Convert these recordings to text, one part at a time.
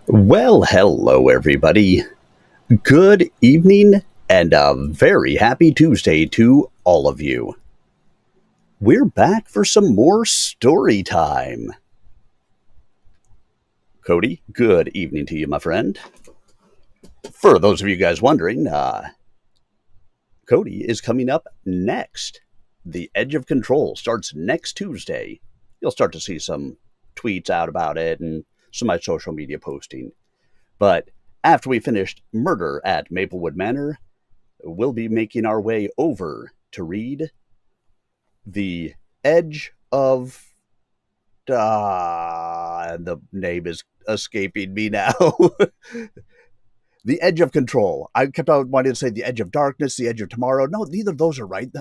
Well, hello, everybody. Good evening and a very happy Tuesday to all of you. We're back for some more story time. Cody, good evening to you, my friend. For those of you guys wondering, Cody is coming up next. The Edge of Control starts next Tuesday. You'll start to see some tweets out about it and some of my social media posting. But after we finished Murder at Maplewood Manor, we'll be making our way over to read The Edge of. The name is escaping me now. The Edge of Control. I kept on wanting to say The Edge of Darkness, The Edge of Tomorrow. No, neither of those are right.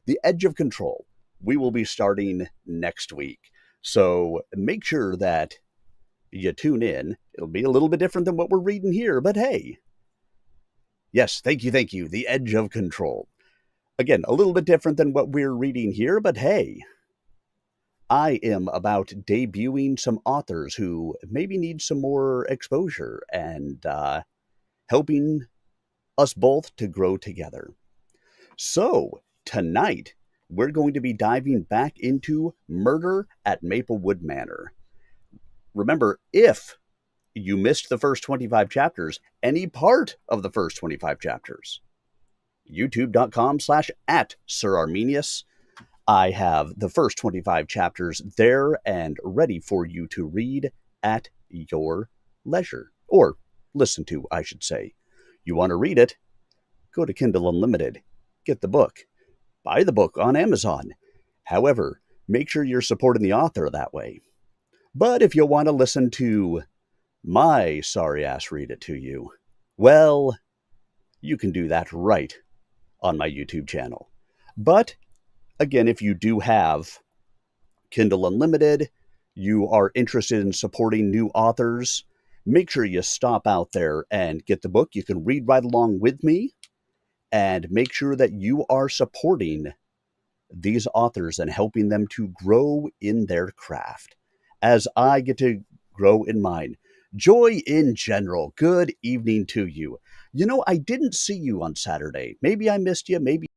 The Edge of Control. We will be starting next week. So make sure that you tune in. It'll be a little bit different than what we're reading here, but hey. Yes, thank you. The Edge of Control. Again, a little bit different than what we're reading here, but hey, I am about debuting some authors who maybe need some more exposure and helping us both to grow together. So, tonight, we're going to be diving back into Murder at Maplewood Manor. Remember, if you missed the first 25 chapters, any part of the first 25 chapters, youtube.com/@SirArminius. I have the first 25 chapters there and ready for you to read at your leisure. Or listen to, I should say. You want to read it? Go to Kindle Unlimited. Get the book. Buy the book on Amazon. However, make sure you're supporting the author that way. But if you want to listen to my sorry ass read it to you, well, you can do that right on my YouTube channel. But again, if you do have Kindle Unlimited, you are interested in supporting new authors, make sure you stop out there and get the book. You can read right along with me and make sure that you are supporting these authors and helping them to grow in their craft as I get to grow in mine. Joy in general. Good evening to you. You know, I didn't see you on Saturday. Maybe I missed you. Maybe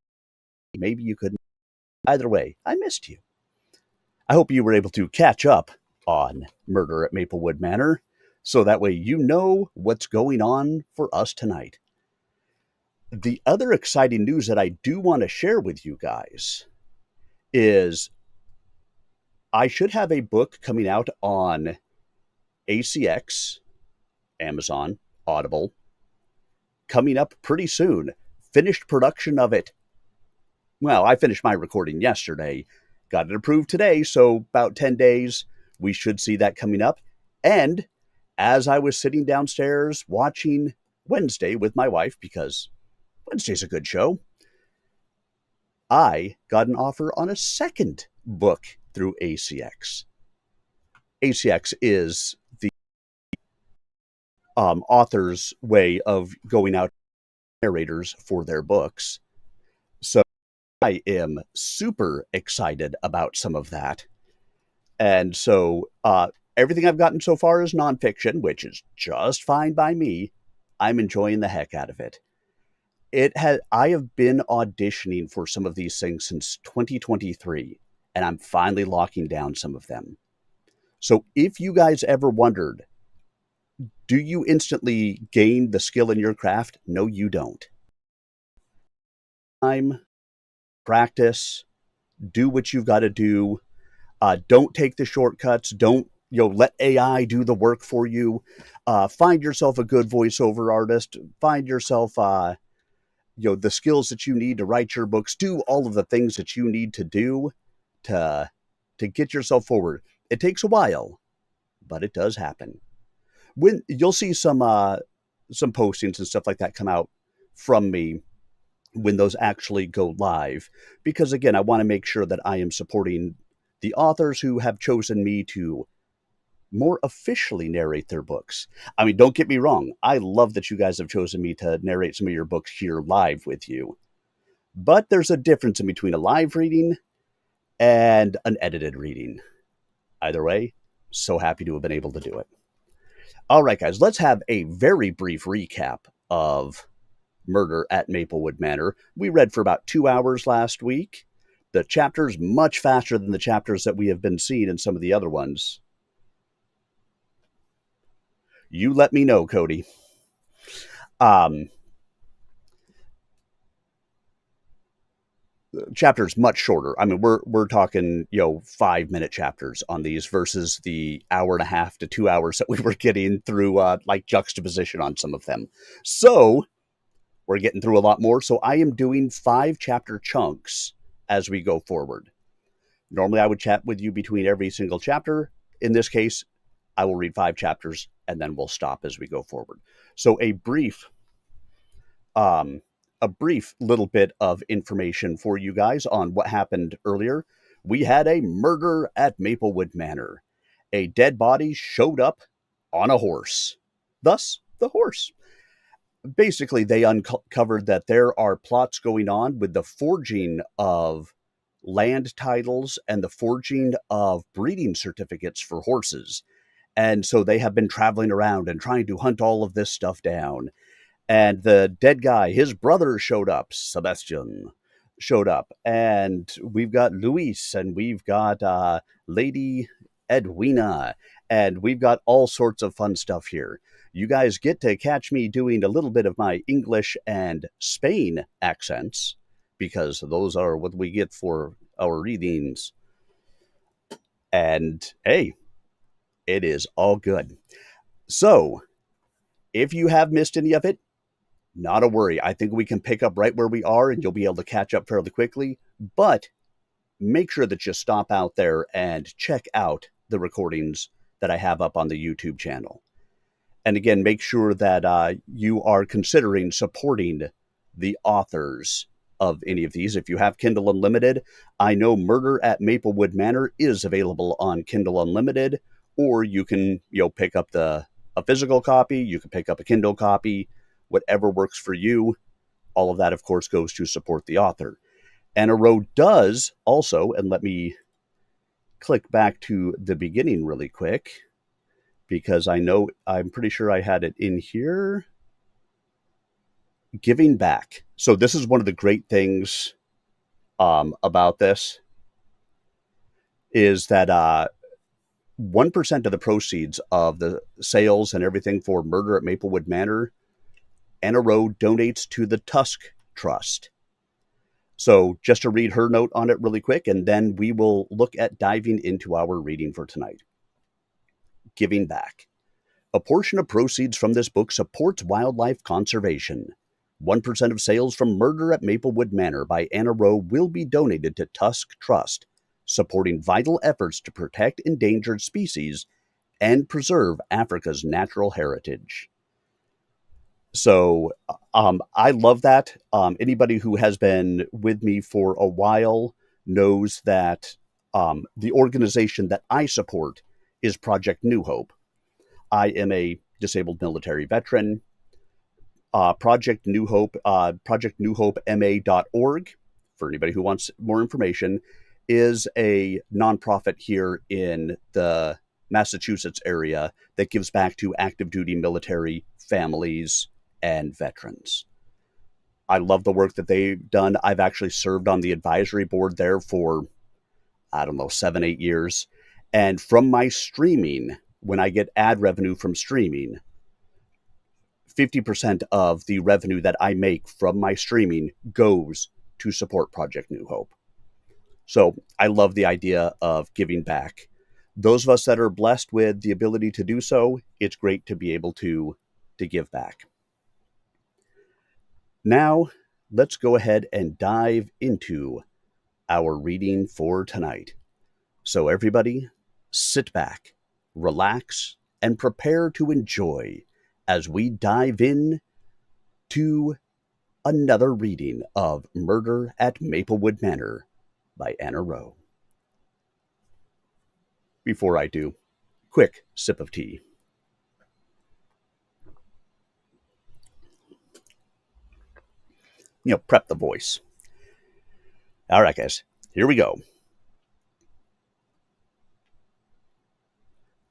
you couldn't. Either way, I missed you. I hope you were able to catch up on Murder at Maplewood Manor, so that way you know what's going on for us tonight. The other exciting news that I do want to share with you guys is I should have a book coming out on ACX, Amazon, Audible, coming up pretty soon. Finished production of it. Well, I finished my recording yesterday, got it approved today, so about 10 days, we should see that coming up. And as I was sitting downstairs watching Wednesday with my wife, because Wednesday's a good show, I got an offer on a second book through ACX. ACX is the author's way of going out narrators for their books. So I am super excited about some of that. And so everything I've gotten so far is nonfiction, which is just fine by me. I'm enjoying the heck out of it. I have been auditioning for some of these things since 2023, and I'm finally locking down some of them. So if you guys ever wondered, do you instantly gain the skill in your craft? No, you don't. Time, practice, do what you've got to do. Don't take the shortcuts. Don't let AI do the work for you. Find yourself a good voiceover artist. Find yourself the skills that you need to write your books. Do all of the things that you need to do to get yourself forward. It takes a while, but it does happen. When you'll see some postings and stuff like that come out from me when those actually go live, because again, I want to make sure that I am supporting the authors who have chosen me to more officially narrate their books. I mean, don't get me wrong. I love that you guys have chosen me to narrate some of your books here live with you. But there's a difference in between a live reading and an edited reading. Either way, so happy to have been able to do it. All right, guys, let's have a very brief recap of Murder at Maplewood Manor. We read for about 2 hours last week. The chapters much faster than the chapters that we have been seeing in some of the other ones. You let me know, Cody. Chapters much shorter. I mean, we're talking 5-minute chapters on these versus the hour and a half to 2 hours that we were getting through like juxtaposition on some of them. So we're getting through a lot more. So I am doing 5 chapter chunks as we go forward. Normally, I would chat with you between every single chapter. In this case, I will read 5 chapters and then we'll stop as we go forward. So a brief little bit of information for you guys on what happened earlier. We had a murder at Maplewood Manor. A dead body showed up on a horse. Thus, the horse. Basically, they uncovered that there are plots going on with the forging of land titles and the forging of breeding certificates for horses. And so they have been traveling around and trying to hunt all of this stuff down. And the dead guy, his brother showed up, Sebastian showed up. And we've got Luis and we've got Lady Edwina. And we've got all sorts of fun stuff here. You guys get to catch me doing a little bit of my English and Spain accents, because those are what we get for our readings. And hey, it is all good. So, if you have missed any of it, not a worry. I think we can pick up right where we are and you'll be able to catch up fairly quickly. But make sure that you stop out there and check out the recordings that I have up on the YouTube channel. And again, make sure that you are considering supporting the authors of any of these. If you have Kindle Unlimited, I know Murder at Maplewood Manor is available on Kindle Unlimited, or you can pick up a physical copy, you can pick up a Kindle copy, whatever works for you. All of that, of course, goes to support the author. Anna Rowe does also, and let me click back to the beginning really quick, because I'm pretty sure I had it in here. Giving back. So this is one of the great things about this, is that 1% of the proceeds of the sales and everything for Murder at Maplewood Manor, Anna Rowe donates to the Tusk Trust. So just to read her note on it really quick, and then we will look at diving into our reading for tonight. Giving back. A portion of proceeds from this book supports wildlife conservation. 1% of sales from Murder at Maplewood Manor by Anna Rowe will be donated to Tusk Trust, supporting vital efforts to protect endangered species and preserve Africa's natural heritage. So I love that. Anybody who has been with me for a while knows that the organization that I support is Project New Hope. I am a disabled military veteran. Project New Hope, projectnewhopema.org, for anybody who wants more information, is a nonprofit here in the Massachusetts area that gives back to active duty military families and veterans. I love the work that they've done. I've actually served on the advisory board there for, 7-8 years. And from my streaming, when I get ad revenue from streaming, 50% of the revenue that I make from my streaming goes to support Project New Hope. So I love the idea of giving back. Those of us that are blessed with the ability to do so, it's great to be able to give back. Now, let's go ahead and dive into our reading for tonight. So everybody, sit back, relax, and prepare to enjoy as we dive in to another reading of Murder at Maplewood Manor by Anna Rowe. Before I do, quick sip of tea. Prep the voice. All right, guys, here we go.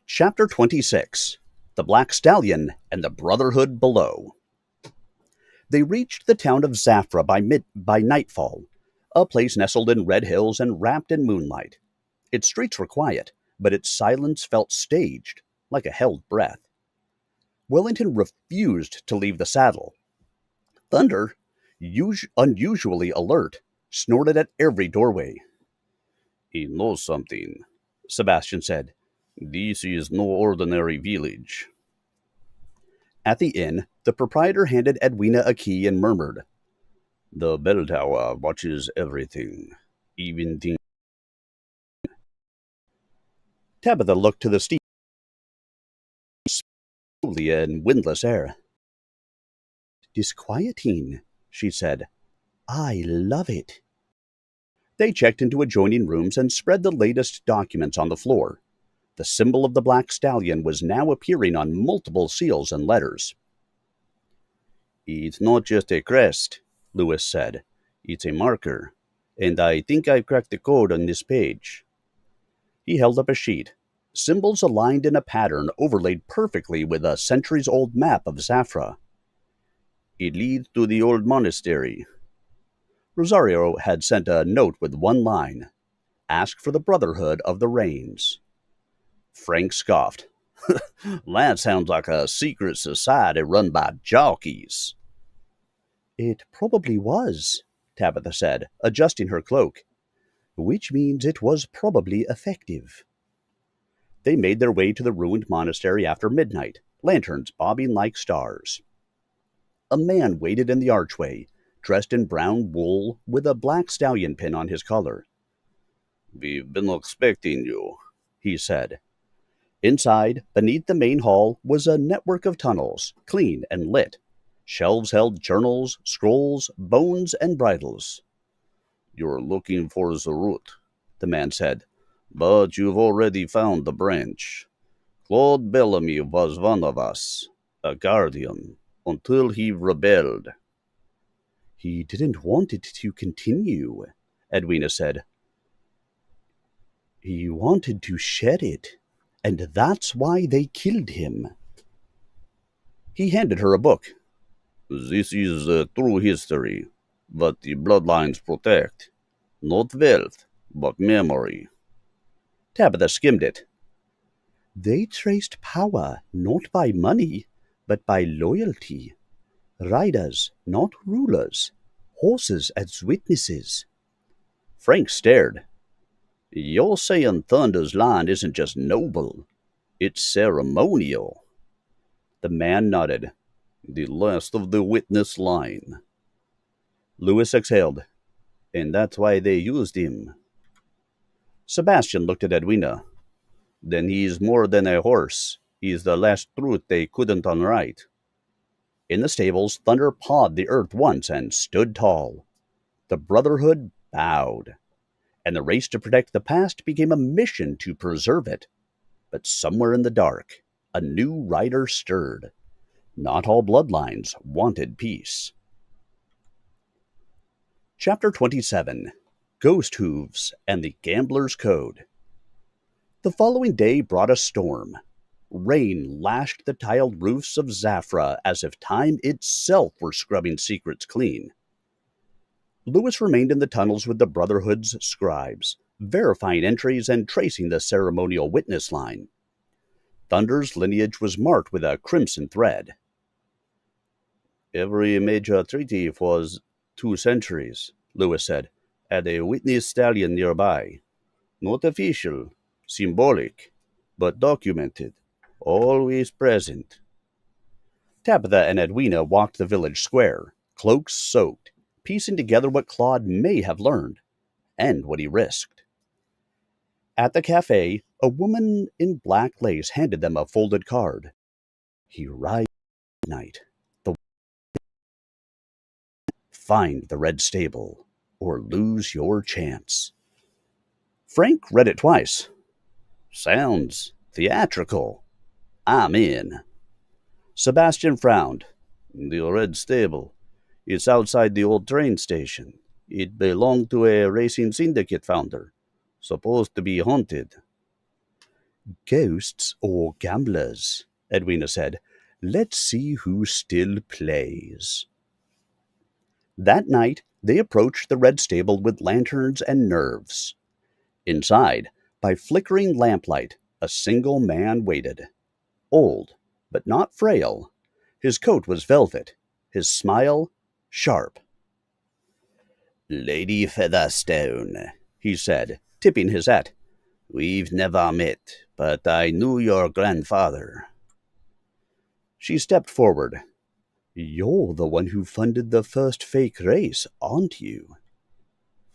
Chapter 26, the Black Stallion, and the Brotherhood below. They reached the town of Zafra by nightfall, a place nestled in red hills and wrapped in moonlight. Its streets were quiet, but its silence felt staged, like a held breath. Wellington refused to leave the saddle. Thunder, unusually alert, snorted at every doorway. "He knows something," Sebastian said. "This is no ordinary village." At the inn, the proprietor handed Edwina a key and murmured, "The bell tower watches everything, even things." Tabitha looked to the steep, slowly and windless air. "Disquieting," she said. "I love it." They checked into adjoining rooms and spread the latest documents on the floor. The symbol of the Black Stallion was now appearing on multiple seals and letters. "It's not just a crest," Lewis said. "It's a marker, and I think I've cracked the code on this page." He held up a sheet. Symbols aligned in a pattern overlaid perfectly with a centuries-old map of Zafra. "It leads to the old monastery." Rosario had sent a note with one line, "Ask for the Brotherhood of the Rains." Frank scoffed. "That sounds like a secret society run by jockeys." "It probably was," Tabitha said, adjusting her cloak, "which means it was probably effective." They made their way to the ruined monastery after midnight, lanterns bobbing like stars. A man waited in the archway, dressed in brown wool with a black stallion pin on his collar. "We've been expecting you," he said. Inside, beneath the main hall, was a network of tunnels, clean and lit. Shelves held journals, scrolls, bones, and bridles. "You're looking for the root," the man said, "but you've already found the branch. Claude Bellamy was one of us, a guardian, until he rebelled." "He didn't want it to continue," Edwina said. "He wanted to shed it, and that's why they killed him." He handed her a book. "This is a true history, what the bloodlines protect. Not wealth, but memory." Tabitha skimmed it. "They traced power not by money, but by loyalty. Riders, not rulers. Horses as witnesses." Frank stared. "You're saying Thunder's line isn't just noble, it's ceremonial." The man nodded. "The last of the witness line." Lewis exhaled. "And that's why they used him." Sebastian looked at Edwina. "Then he's more than a horse. He's the last truth they couldn't unwrite." In the stables, Thunder pawed the earth once and stood tall. The Brotherhood bowed, and the race to protect the past became a mission to preserve it. But somewhere in the dark, a new rider stirred. Not all bloodlines wanted peace. Chapter 27. Ghost Hooves and the Gambler's Code. The following day brought a storm. Rain lashed the tiled roofs of Zafra as if time itself were scrubbing secrets clean. Lewis remained in the tunnels with the Brotherhood's scribes, verifying entries and tracing the ceremonial witness line. Thunder's lineage was marked with a crimson thread. "Every major treaty was 2 centuries," Lewis said, "had a witness stallion nearby. Not official, symbolic, but documented, always present." Tabitha and Edwina walked the village square, cloaks soaked, piecing together what Claude may have learned, and what he risked. At the cafe, a woman in black lace handed them a folded card. "He rides at night. Find the red stable, or lose your chance." Frank read it twice. "Sounds theatrical. I'm in." Sebastian frowned. "The red stable. It's outside the old train station. It belonged to a racing syndicate founder. Supposed to be haunted." "Ghosts or gamblers?" Edwina said. Let's see who still plays. That night, they approached the red stable with lanterns and nerves. Inside, by flickering lamplight, a single man waited. Old, but not frail. His coat was velvet, his smile sharp. Lady Featherstone, he said, tipping his hat. We've never met, but I knew your grandfather. She stepped forward. You're the one who funded the first fake race, aren't you?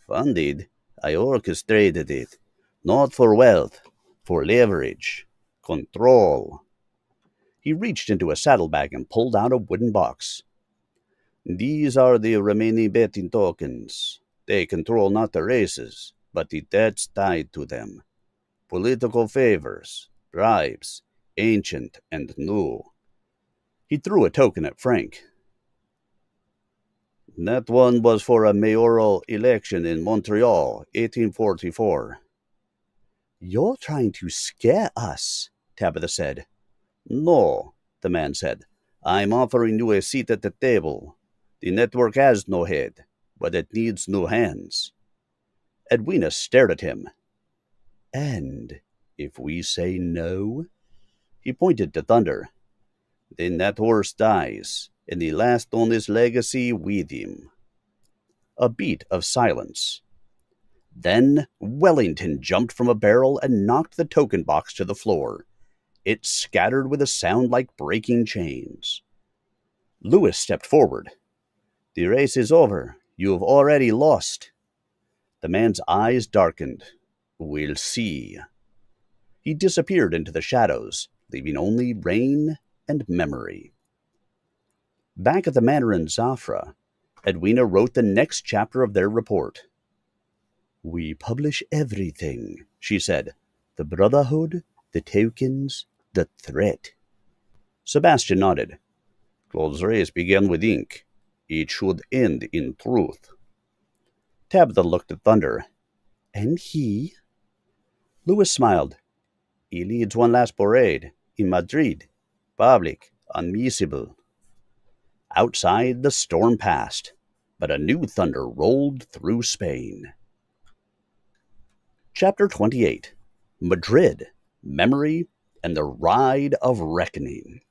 Funded? I orchestrated it. Not for wealth, for leverage, control. He reached into a saddlebag and pulled out a wooden box. These are the remaining betting tokens. They control not the races, but the debts tied to them. Political favors, bribes, ancient and new. He threw a token at Frank. That one was for a mayoral election in Montreal, 1844. You're trying to scare us, Tabitha said. No, the man said. I'm offering you a seat at the table. The network has no head, but it needs new hands. Edwina stared at him. And if we say no? He pointed to Thunder. Then that horse dies, and the last on his legacy with him. A beat of silence. Then Wellington jumped from a barrel and knocked the token box to the floor. It scattered with a sound like breaking chains. Lewis stepped forward. The race is over. You have already lost. The man's eyes darkened. We'll see. He disappeared into the shadows, leaving only rain and memory. Back at the manor in Zafra, Edwina wrote the next chapter of their report. We publish everything, she said. The Brotherhood, the tokens, the threat. Sebastian nodded. Claude's race began with ink. It should end in truth. Tabitha looked at Thunder. And he? Lewis smiled. He leads one last parade in Madrid. Public, unmissable. Outside, the storm passed, but a new thunder rolled through Spain. Chapter 28. Madrid, Memory, and the Ride of Reckoning.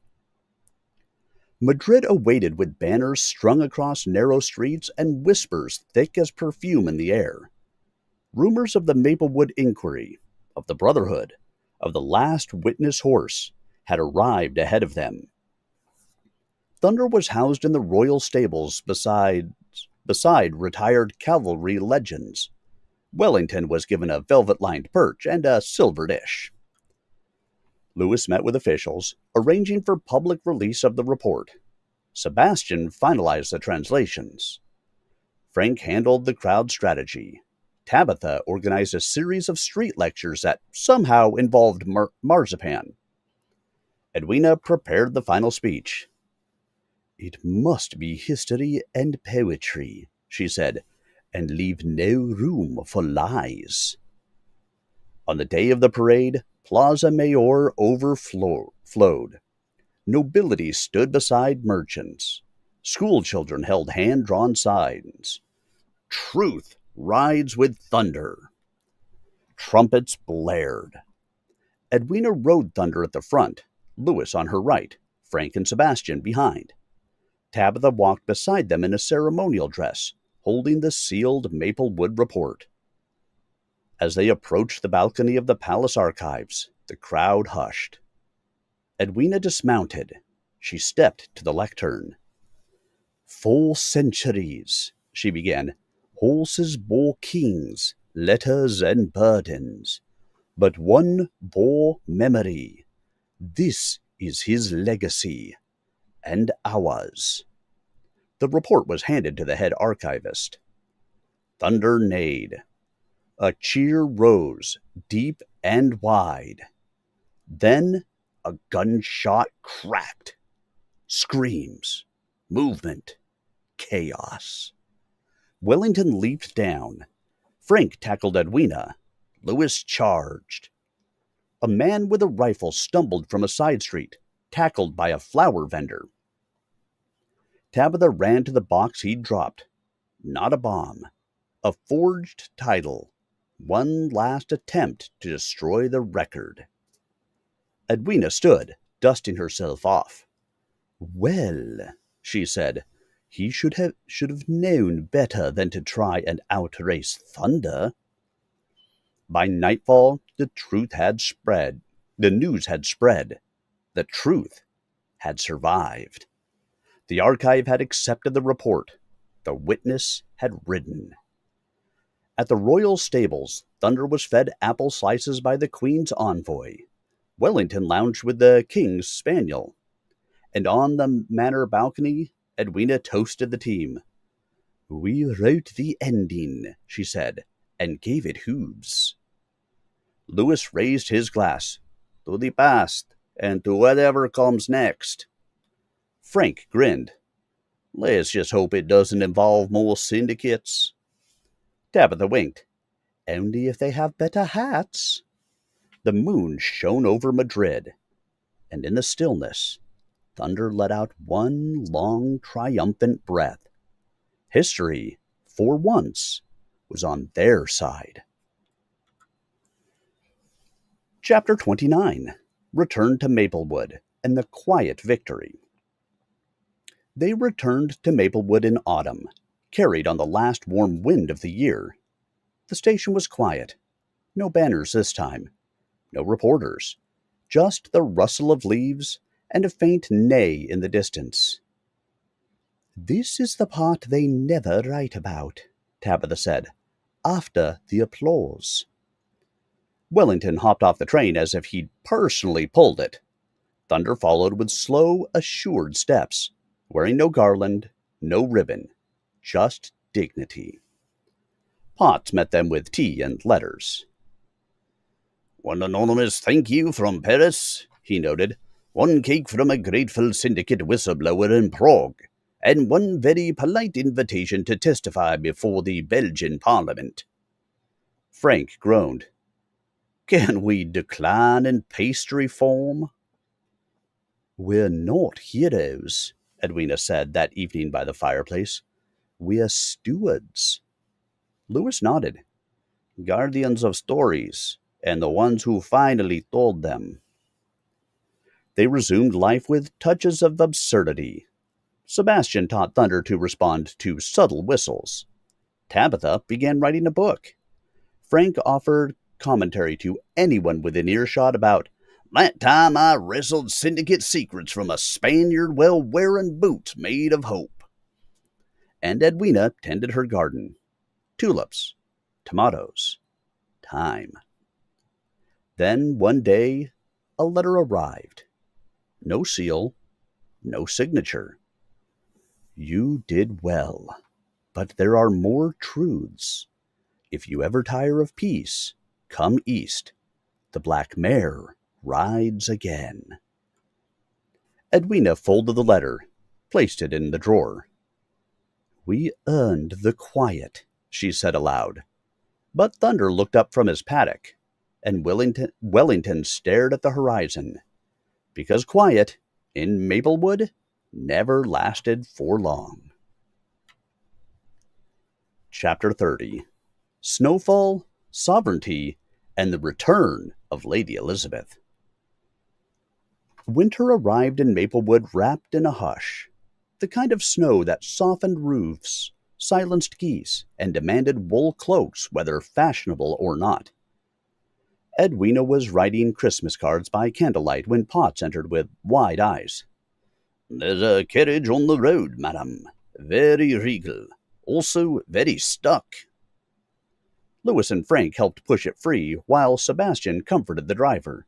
Madrid awaited with banners strung across narrow streets and whispers thick as perfume in the air. Rumors of the Maplewood inquiry, of the Brotherhood, of the last witness horse, had arrived ahead of them. Thunder was housed in the royal stables beside retired cavalry legends. Wellington was given a velvet-lined perch and a silver dish. Lewis met with officials, arranging for public release of the report. Sebastian finalized the translations. Frank handled the crowd strategy. Tabitha organized a series of street lectures that somehow involved marzipan. Edwina prepared the final speech. It must be history and poetry, she said, and leave no room for lies. On the day of the parade, Plaza Mayor overflowed. Nobility stood beside merchants. Schoolchildren held hand-drawn signs. Truth rides with thunder. Trumpets blared. Edwina rode Thunder at the front, Lewis on her right, Frank and Sebastian behind. Tabitha walked beside them in a ceremonial dress, holding the sealed Maplewood report. As they approached the balcony of the palace archives, the crowd hushed. Edwina dismounted. She stepped to the lectern. 4 centuries, she began. Horses bore kings, letters and burdens. But one bore memory. This is his legacy. And ours. The report was handed to the head archivist. Thunder neighed. A cheer rose, deep and wide. Then a gunshot cracked. Screams, movement, chaos. Wellington leaped down. Frank tackled Edwina. Lewis charged. A man with a rifle stumbled from a side street. tackled by a flower vendor. Tabitha ran to the box he'd dropped. Not a bomb. A forged title. One last attempt to destroy the record. Edwina stood, dusting herself off. "Well," she said, "he should have known better than to try and outrace thunder." By nightfall, the truth had spread. The news had spread. The truth had survived. The archive had accepted the report. The witness had ridden. At the royal stables, Thunder was fed apple slices by the Queen's envoy. Wellington lounged with the King's spaniel. And on the manor balcony, Edwina toasted the team. "We wrote the ending," she said, "and gave it hooves." Louis raised his glass. "To the past, and to whatever comes next." Frank grinned. "Let's just hope it doesn't involve more syndicates." Tabitha winked. "Only if they have better hats." The moon shone over Madrid, and in the stillness, Thunder let out one long, triumphant breath. History, for once, was on their side. Chapter 29. Return to Maplewood and the Quiet Victory. They returned to Maplewood in autumn, carried on the last warm wind of the year. The station was quiet. No banners this time. No reporters. Just the rustle of leaves and a faint neigh in the distance. "This is the part they never write about," Tabitha said, "after the applause." Wellington hopped off the train as if he'd personally pulled it. Thunder followed with slow, assured steps, wearing no garland, no ribbon, just dignity. Potts met them with tea and letters. "One anonymous thank you from Paris," he noted. "One cake from a grateful syndicate whistleblower in Prague, and one very polite invitation to testify before the Belgian Parliament." Frank groaned. "Can we decline in pastry form?" "We're not heroes," Edwina said that evening by the fireplace. "We're stewards." Louis nodded. "Guardians of stories, and the ones who finally told them." They resumed life with touches of absurdity. Sebastian taught Thunder to respond to subtle whistles. Tabitha began writing a book. Frank offered commentary to anyone within earshot about "that time I wrestled syndicate secrets from a Spaniard while wearing boots made of hope." And Edwina tended her garden. Tulips, tomatoes, thyme. Then, one day, a letter arrived. No seal, no signature. "You did well, but there are more truths. If you ever tire of peace, come east. The black mare rides again." Edwina folded the letter, placed it in the drawer. "We earned the quiet," she said aloud. But Thunder looked up from his paddock, and Wellington stared at the horizon, because quiet in Maplewood never lasted for long. Chapter 30. Snowfall, Sovereignty, and the Return of Lady Elizabeth. Winter arrived in Maplewood wrapped in a hush, the kind of snow that softened roofs, silenced geese, and demanded wool cloaks whether fashionable or not. Edwina was writing Christmas cards by candlelight when Potts entered with wide eyes. "There's a carriage on the road, madam. Very regal. Also very stuck." Louis and Frank helped push it free, while Sebastian comforted the driver.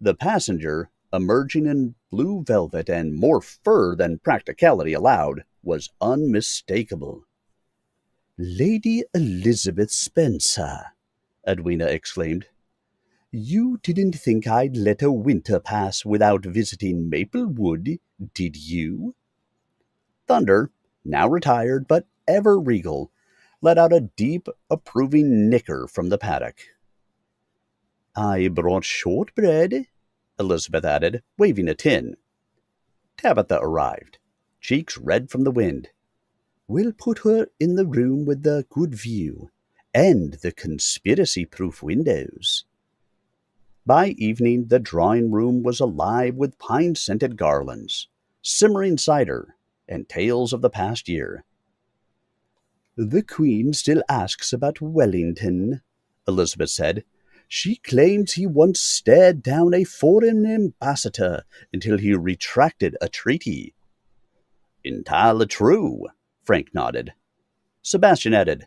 The passenger, emerging in blue velvet and more fur than practicality allowed, was unmistakable. "Lady Elizabeth Spencer," Edwina exclaimed. "You didn't think I'd let a winter pass without visiting Maplewood, did you?" Thunder, now retired but ever regal, let out a deep, approving nicker from the paddock. "I brought shortbread," Elizabeth added, waving a tin. Tabitha arrived, cheeks red from the wind. We'll put her in the room with the good view and the conspiracy-proof windows. By evening, the drawing-room was alive with pine-scented garlands, simmering cider, and tales of the past year. The Queen still asks about Wellington, Elizabeth said. She claims he once stared down a foreign ambassador until he retracted a treaty. Entirely true, Frank nodded. Sebastian added,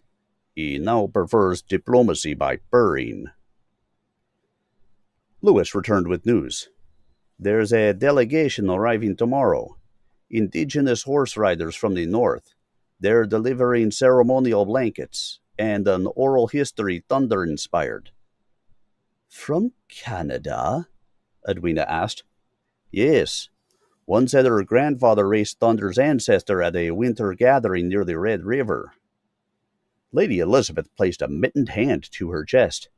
he now prefers diplomacy by burying. Lewis returned with news. There's a delegation arriving tomorrow. Indigenous horse riders from the north. They're delivering ceremonial blankets and an oral history thunder-inspired. From Canada? Edwina asked. Yes. One said her grandfather raced Thunder's ancestor at a winter gathering near the Red River. Lady Elizabeth placed a mittened hand to her chest.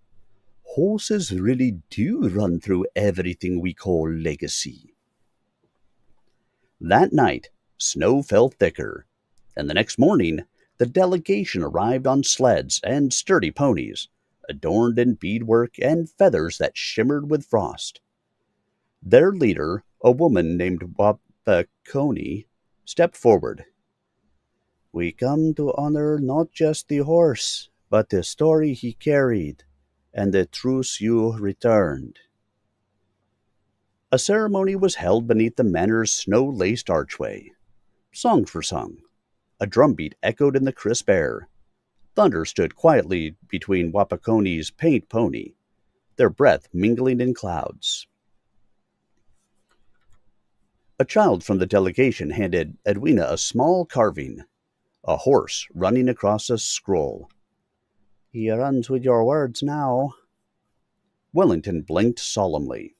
Horses really do run through everything we call legacy. That night, snow fell thicker, and the next morning, the delegation arrived on sleds and sturdy ponies, adorned in beadwork and feathers that shimmered with frost. Their leader, a woman named Wapakoni, stepped forward. We come to honor not just the horse, but the story he carried, and the truce you returned. A ceremony was held beneath the manor's snow-laced archway. Songs were sung. A drumbeat echoed in the crisp air. Thunder stood quietly between Wapakoni's paint pony, their breath mingling in clouds. A child from the delegation handed Edwina a small carving, a horse running across a scroll. He runs with your words now. Wellington blinked solemnly.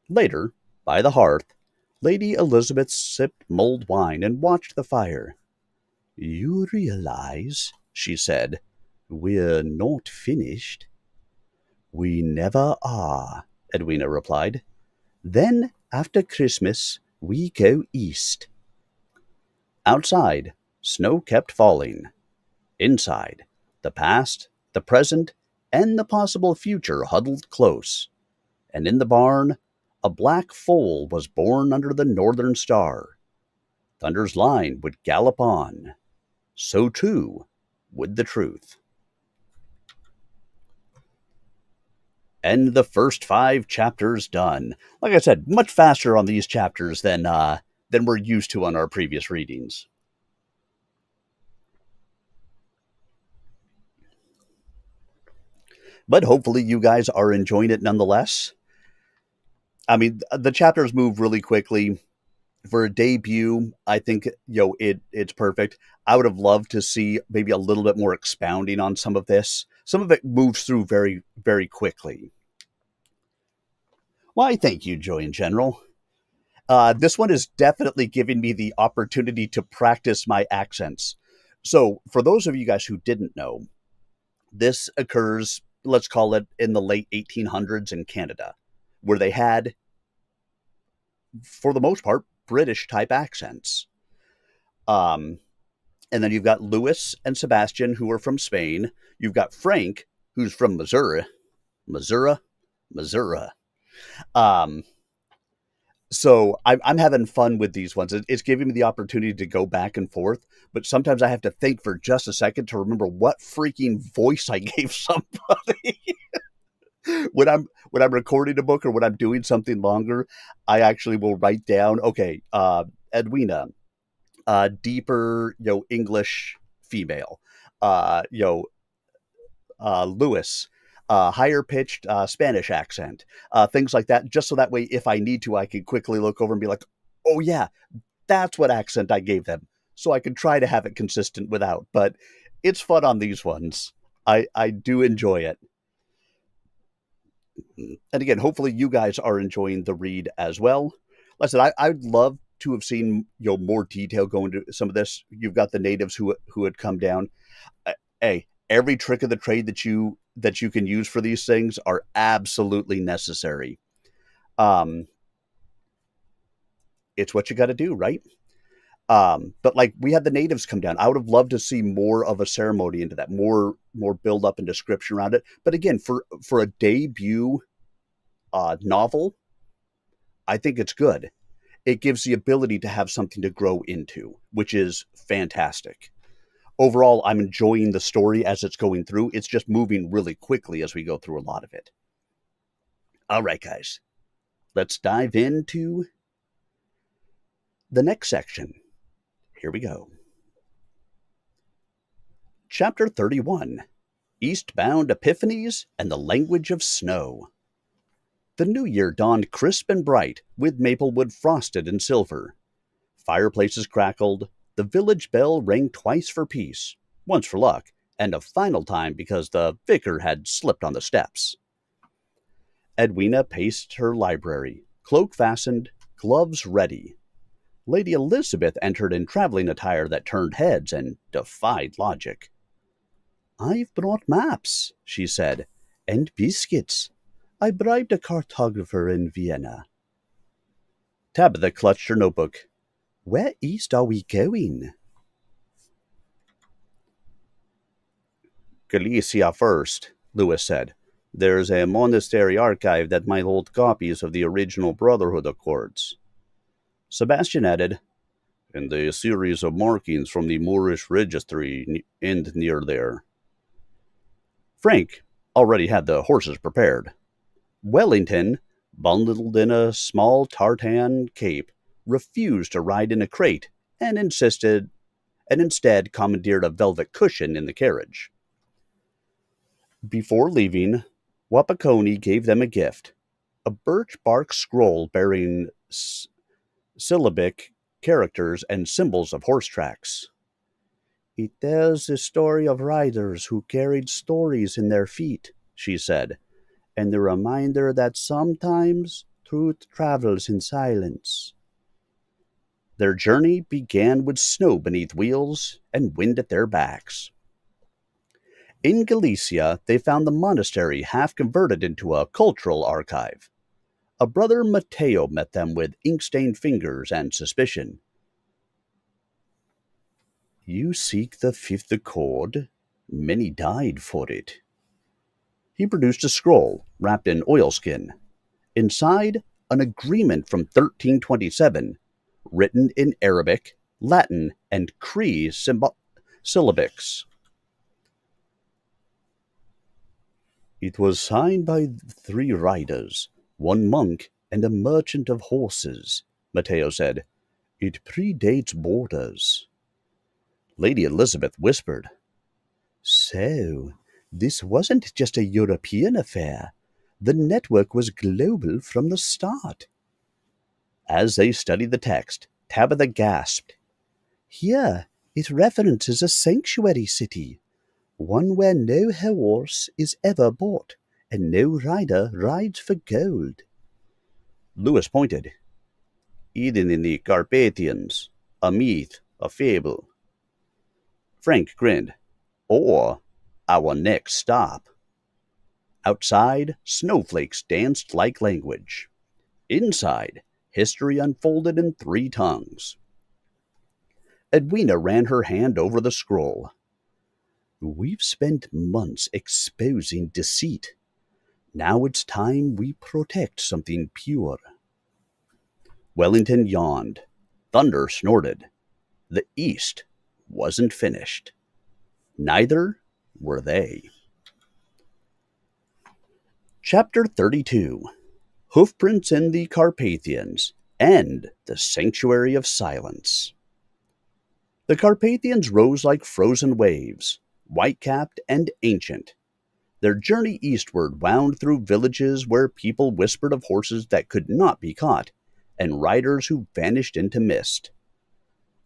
Later, by the hearth, Lady Elizabeth sipped mulled wine and watched the fire. You realize, she said, we're not finished. We never are, Edwina replied. Then, after Christmas, we go east. Outside, snow kept falling. Inside, the past, the present, and the possible future huddled close. And in the barn, a black foal was born under the northern star. Thunder's line would gallop on. So too would the truth. And the first 5 chapters done. Like I said, much faster on these chapters than we're used to on our previous readings. But hopefully you guys are enjoying it nonetheless. I mean, the chapters move really quickly. For a debut, I think it's perfect. I would have loved to see maybe a little bit more expounding on some of this. Some of it moves through very, very quickly. Why, thank you, Joy in general. This one is definitely giving me the opportunity to practice my accents. So, for those of you guys who didn't know, this occurs, let's call it, in the late 1800s in Canada, where they had, for the most part, British-type accents. And then you've got Louis and Sebastian, who are from Spain. You've got Frank, who's from Missouri. Missouri. So I'm having fun with these ones. It's giving me the opportunity to go back and forth, but sometimes I have to think for just a second to remember what freaking voice I gave somebody. when I'm recording a book or when I'm doing something longer, I actually will write down, okay, Edwina, deeper, English female, Louis, higher pitched Spanish accent, things like that, just so that way, if I need to, I can quickly look over and be like, oh yeah, that's what accent I gave them. So I can try to have it consistent without, but it's fun on these ones. I do enjoy it. And again, hopefully you guys are enjoying the read as well. Like I said, I'd love to have seen more detail go into some of this. You've got the natives who had come down. Hey, every trick of the trade that you can use for these things are absolutely necessary. Um, it's what you got to do, right? But like we had the natives come down. I would have loved to see more of a ceremony into that, more build up and description around it. But again, for a debut novel, I think it's good. It gives the ability to have something to grow into, which is fantastic. Overall, I'm enjoying the story as it's going through. It's just moving really quickly as we go through a lot of it. All right, guys, let's dive into the next section. Here we go. Chapter 31, Eastbound Epiphanies and the Language of Snow. The new year dawned crisp and bright, with Maplewood frosted in silver. Fireplaces crackled, the village bell rang twice for peace, once for luck, and a final time because the vicar had slipped on the steps. Edwina paced her library, cloak fastened, gloves ready. Lady Elizabeth entered in traveling attire that turned heads and defied logic. "I've brought maps," she said, "and biscuits. I bribed a cartographer in Vienna." Tabitha clutched her notebook. "Where east are we going?" "Galicia first," Lewis said. "There's a monastery archive that might hold copies of the original Brotherhood Accords." Sebastian added, "And a series of markings from the Moorish registry end near there." Frank already had the horses prepared. Wellington, bundled in a small tartan cape, refused to ride in a crate and instead commandeered a velvet cushion in the carriage. Before leaving, Wapakoni gave them a gift, a birch bark scroll bearing syllabic characters and symbols of horse tracks. "It tells the story of riders who carried stories in their feet," she said, "and the reminder that sometimes truth travels in silence." Their journey began with snow beneath wheels and wind at their backs. In Galicia, they found the monastery half converted into a cultural archive. A brother Matteo met them with ink-stained fingers and suspicion. "You seek the fifth accord? Many died for it." He produced a scroll wrapped in oilskin. Inside, an agreement from 1327, written in Arabic, Latin, and Cree syllabics. "It was signed by 3 riders, 1 monk, and a merchant of horses," Matteo said. "It predates borders." Lady Elizabeth whispered, "So, this wasn't just a European affair. The network was global from the start." As they studied the text, Tabitha gasped. "Here, it references a sanctuary city, one where no horse is ever bought, and no rider rides for gold." Lewis pointed. "Eden in the Carpathians, a myth, a fable." Frank grinned. "Or our next stop." Outside, snowflakes danced like language. Inside, history unfolded in 3 tongues. Edwina ran her hand over the scroll. "We've spent months exposing deceit. Now it's time we protect something pure." Wellington yawned. Thunder snorted. The East wasn't finished. Neither were they. Chapter 32, Hoofprints in the Carpathians and the Sanctuary of Silence. The Carpathians rose like frozen waves, white-capped and ancient. Their journey eastward wound through villages where people whispered of horses that could not be caught, and riders who vanished into mist.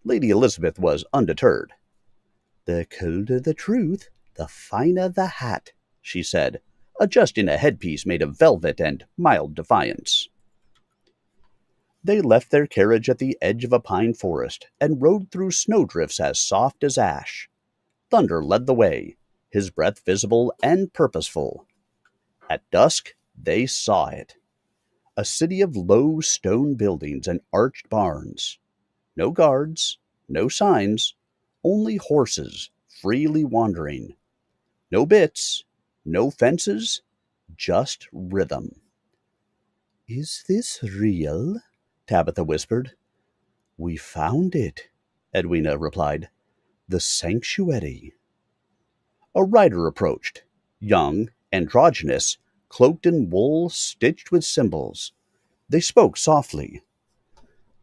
Lady Elizabeth was undeterred. "The colder the truth, the finer the hat," she said, adjusting a headpiece made of velvet and mild defiance. They left their carriage at the edge of a pine forest and rode through snowdrifts as soft as ash. Thunder led the way, his breath visible and purposeful. At dusk, they saw it. A city of low stone buildings and arched barns. No guards, no signs, only horses freely wandering. No bits, no fences, just rhythm. "Is this real?" Tabitha whispered. "We found it," Edwina replied. "The sanctuary." A rider approached, young, androgynous, cloaked in wool stitched with symbols. They spoke softly.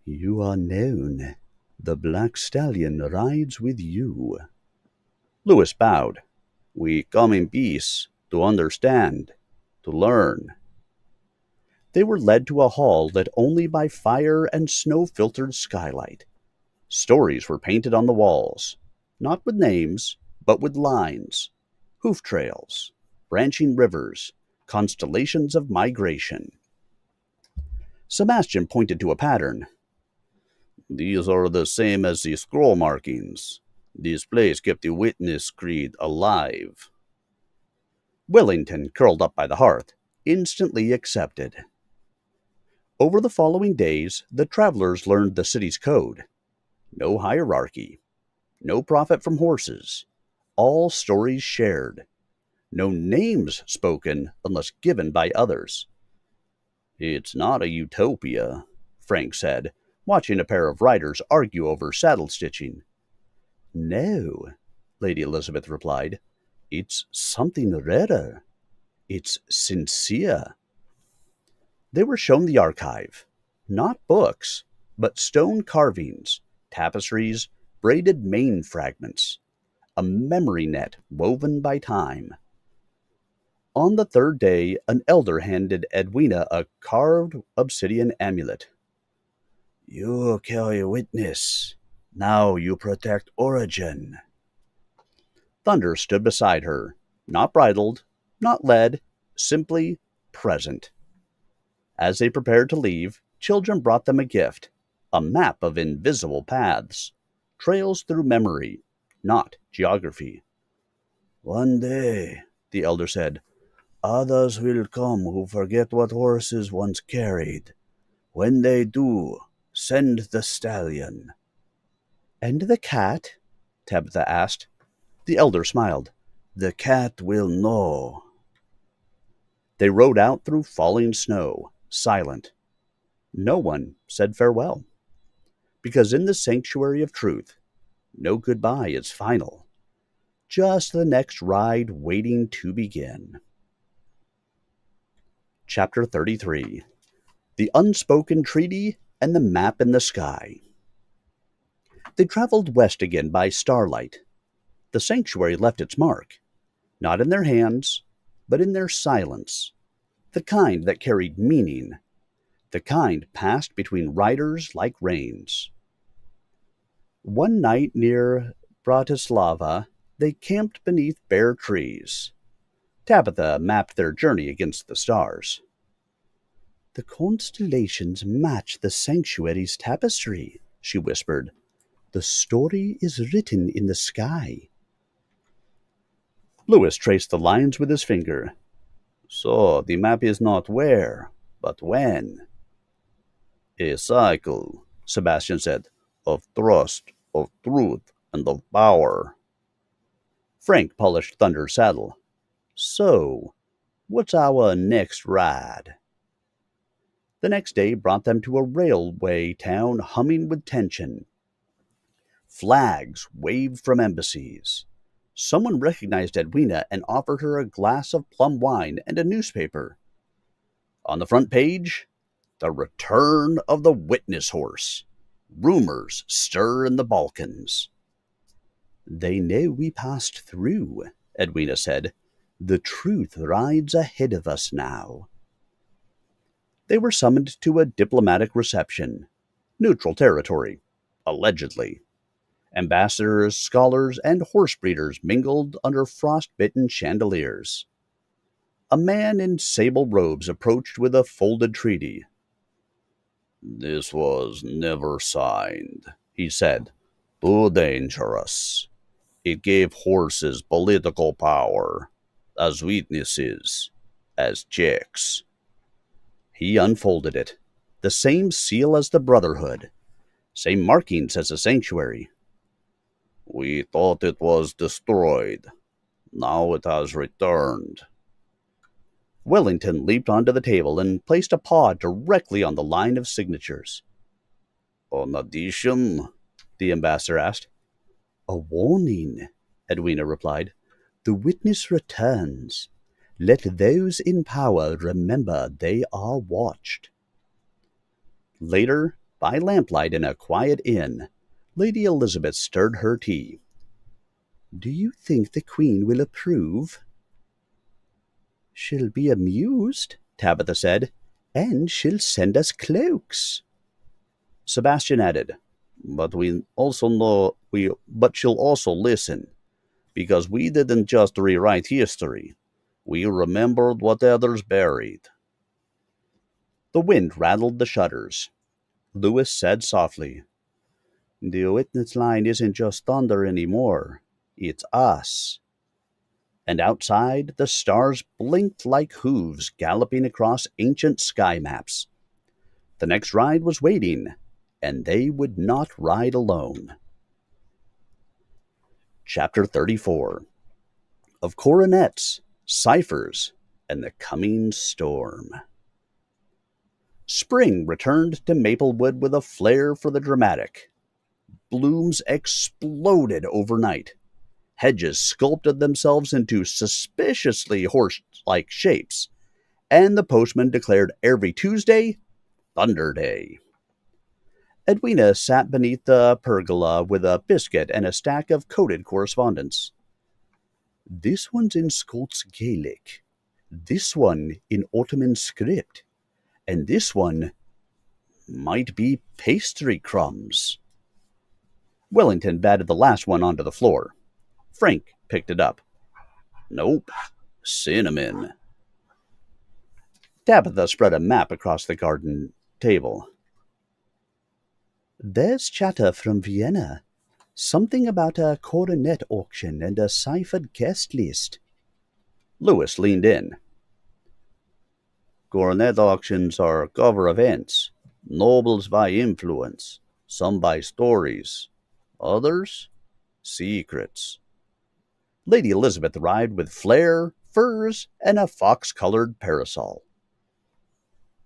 "You are known. The black stallion rides with you." Lewis bowed. "We come in peace, to understand, to learn." They were led to a hall lit only by fire and snow-filtered skylight. Stories were painted on the walls, not with names, but with lines, hoof trails, branching rivers, constellations of migration. Sebastian pointed to a pattern. "These are the same as the scroll markings. This place kept the witness creed alive." Wellington, curled up by the hearth, instantly accepted. Over the following days, the travelers learned the city's code. No hierarchy, no profit from horses, all stories shared, no names spoken unless given by others. "It's not a utopia," Frank said, watching a pair of riders argue over saddle stitching. "No," Lady Elizabeth replied. "It's something rarer. It's sincere." They were shown the archive. Not books, but stone carvings, tapestries, braided mane fragments. A memory net woven by time. On the third day, an elder handed Edwina a carved obsidian amulet. "You carry witness. Now you protect origin." Thunder stood beside her, not bridled, not led, simply present. As they prepared to leave, children brought them a gift, a map of invisible paths, trails through memory, not geography. "One day," the elder said, "others will come who forget what horses once carried. When they do, send the stallion." "And the cat?" Tabitha asked. The elder smiled. "The cat will know." They rode out through falling snow, silent. No one said farewell. Because in the sanctuary of truth, no goodbye is final. Just the next ride waiting to begin. Chapter 33. The Unspoken Treaty and the Map in the Sky. They traveled west again by starlight. The sanctuary left its mark, not in their hands, but in their silence, the kind that carried meaning, the kind passed between riders like reins. One night near Bratislava, they camped beneath bare trees. Tabitha mapped their journey against the stars. "The constellations match the sanctuary's tapestry," she whispered. "The story is written in the sky." Lewis traced the lines with his finger. "So the map is not where, but when." "A cycle," Sebastian said, "of trust, of truth, and of power." Frank polished Thunder's saddle. "So, what's our next ride?" The next day brought them to a railway town humming with tension. Flags waved from embassies. Someone recognized Edwina and offered her a glass of plum wine and a newspaper. On the front page, the return of the witness horse. Rumors stir in the Balkans. "They know we passed through," Edwina said. "The truth rides ahead of us now." They were summoned to a diplomatic reception. Neutral territory, allegedly. Ambassadors, scholars, and horse breeders mingled under frost-bitten chandeliers. A man in sable robes approached with a folded treaty. "This was never signed," he said. "Too dangerous. It gave horses political power, as witnesses, as checks." He unfolded it. The same seal as the Brotherhood. Same markings as the sanctuary. We thought it was destroyed. Now it has returned. Wellington leaped onto the table and placed a paw directly on the line of signatures. An addition? The ambassador asked. A warning, Edwina replied. The witness returns. Let those in power remember they are watched. Later, by lamplight in a quiet inn, Lady Elizabeth stirred her tea. Do you think the Queen will approve? She'll be amused, Tabitha said, and she'll send us cloaks. Sebastian added, but she'll also listen, because we didn't just rewrite history. We remembered what others buried. The wind rattled the shutters. Lewis said softly, The witness line isn't just thunder anymore. It's us. And outside, the stars blinked like hooves galloping across ancient sky maps. The next ride was waiting, and they would not ride alone. Chapter 34 Of Coronets, Ciphers, and the Coming Storm. Spring returned to Maplewood with a flair for the dramatic. Blooms exploded overnight. Hedges sculpted themselves into suspiciously horse-like shapes, and the postman declared every Tuesday Thunder Day. Edwina sat beneath the pergola with a biscuit and a stack of coded correspondence. This one's in Scots Gaelic, this one in Ottoman script, and this one might be pastry crumbs. Wellington batted the last one onto the floor. Frank picked it up. Nope, cinnamon. Tabitha spread a map across the garden table. There's chatter from Vienna. Something about a coronet auction and a ciphered guest list. Lewis leaned in. Coronet auctions are cover events. Nobles by influence. Some by stories. Others, secrets. Lady Elizabeth arrived with flair, furs, and a fox-colored parasol.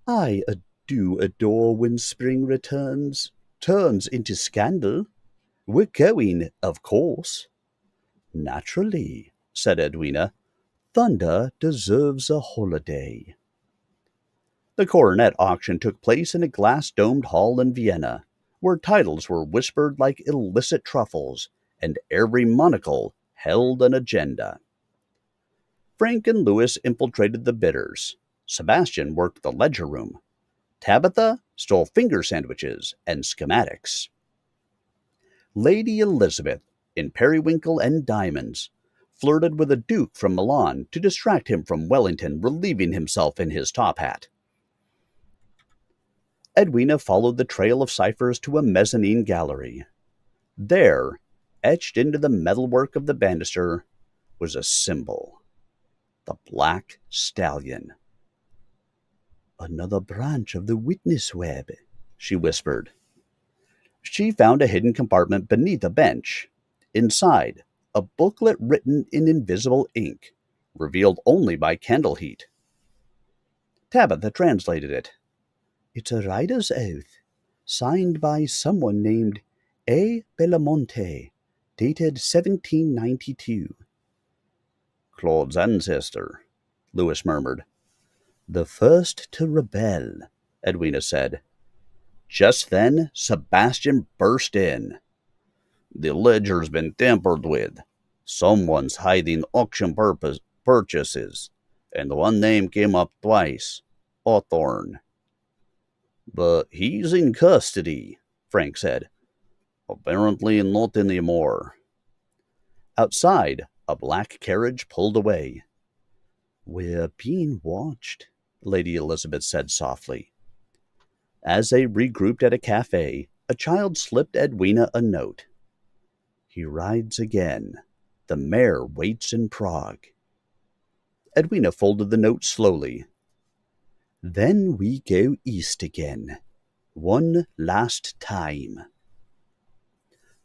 I do adore when spring turns into scandal. We're going, of course. Naturally, said Edwina. Thunder deserves a holiday. The coronet auction took place in a glass-domed hall in Vienna, where titles were whispered like illicit truffles, and every monocle held an agenda. Frank and Lewis infiltrated the bidders. Sebastian worked the ledger room. Tabitha stole finger sandwiches and schematics. Lady Elizabeth, in periwinkle and diamonds, flirted with a duke from Milan to distract him from Wellington relieving himself in his top hat. Edwina followed the trail of ciphers to a mezzanine gallery. There, etched into the metalwork of the banister, was a symbol. The Black Stallion. Another branch of the witness web, she whispered. She found a hidden compartment beneath a bench. Inside, a booklet written in invisible ink, revealed only by candle heat. Tabitha translated it. It's a rider's oath, signed by someone named A. Bellamonte, dated 1792. Claude's ancestor, Lewis murmured. The first to rebel, Edwina said. Just then, Sebastian burst in. The ledger's been tampered with. Someone's hiding auction purchases, and one name came up twice, Hawthorne. But he's in custody, Frank said. Apparently not anymore. Outside, a black carriage pulled away. We're being watched, Lady Elizabeth said softly. As they regrouped at a cafe, a child slipped Edwina a note. He rides again. The mare waits in Prague. Edwina folded the note slowly. Then we go east again. One last time.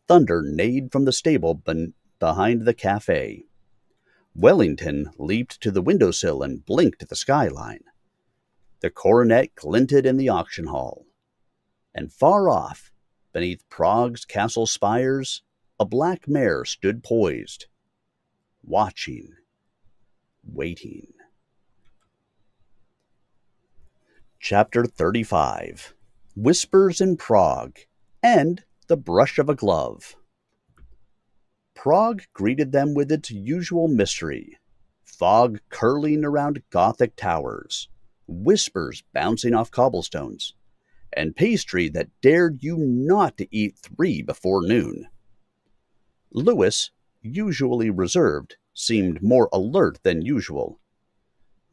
Thunder neighed from the stable behind the cafe. Wellington leaped to the windowsill and blinked at the skyline. The coronet glinted in the auction hall. And far off, beneath Prague's castle spires, a black mare stood poised, watching, waiting. Chapter 35. Whispers in Prague, and the brush of a glove. Prague greeted them with its usual mystery. Fog curling around Gothic towers, whispers bouncing off cobblestones, and pastry that dared you not to eat 3 before noon. Lewis, usually reserved, seemed more alert than usual.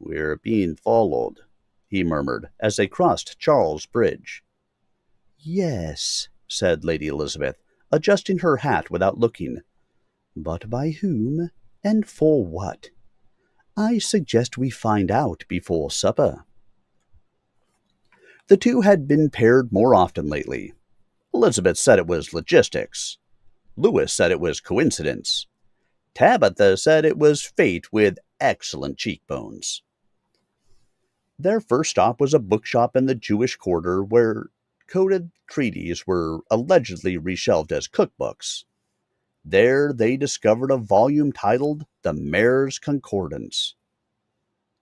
"We're being followed," he murmured as they crossed Charles Bridge. "Yes," said Lady Elizabeth, adjusting her hat without looking. "But by whom, and for what? I suggest we find out before supper." The two had been paired more often lately. Elizabeth said it was logistics. Lewis said it was coincidence. Tabitha said it was fate with excellent cheekbones. Their first stop was a bookshop in the Jewish quarter where coded treaties were allegedly reshelved as cookbooks. There they discovered a volume titled The Mayor's Concordance.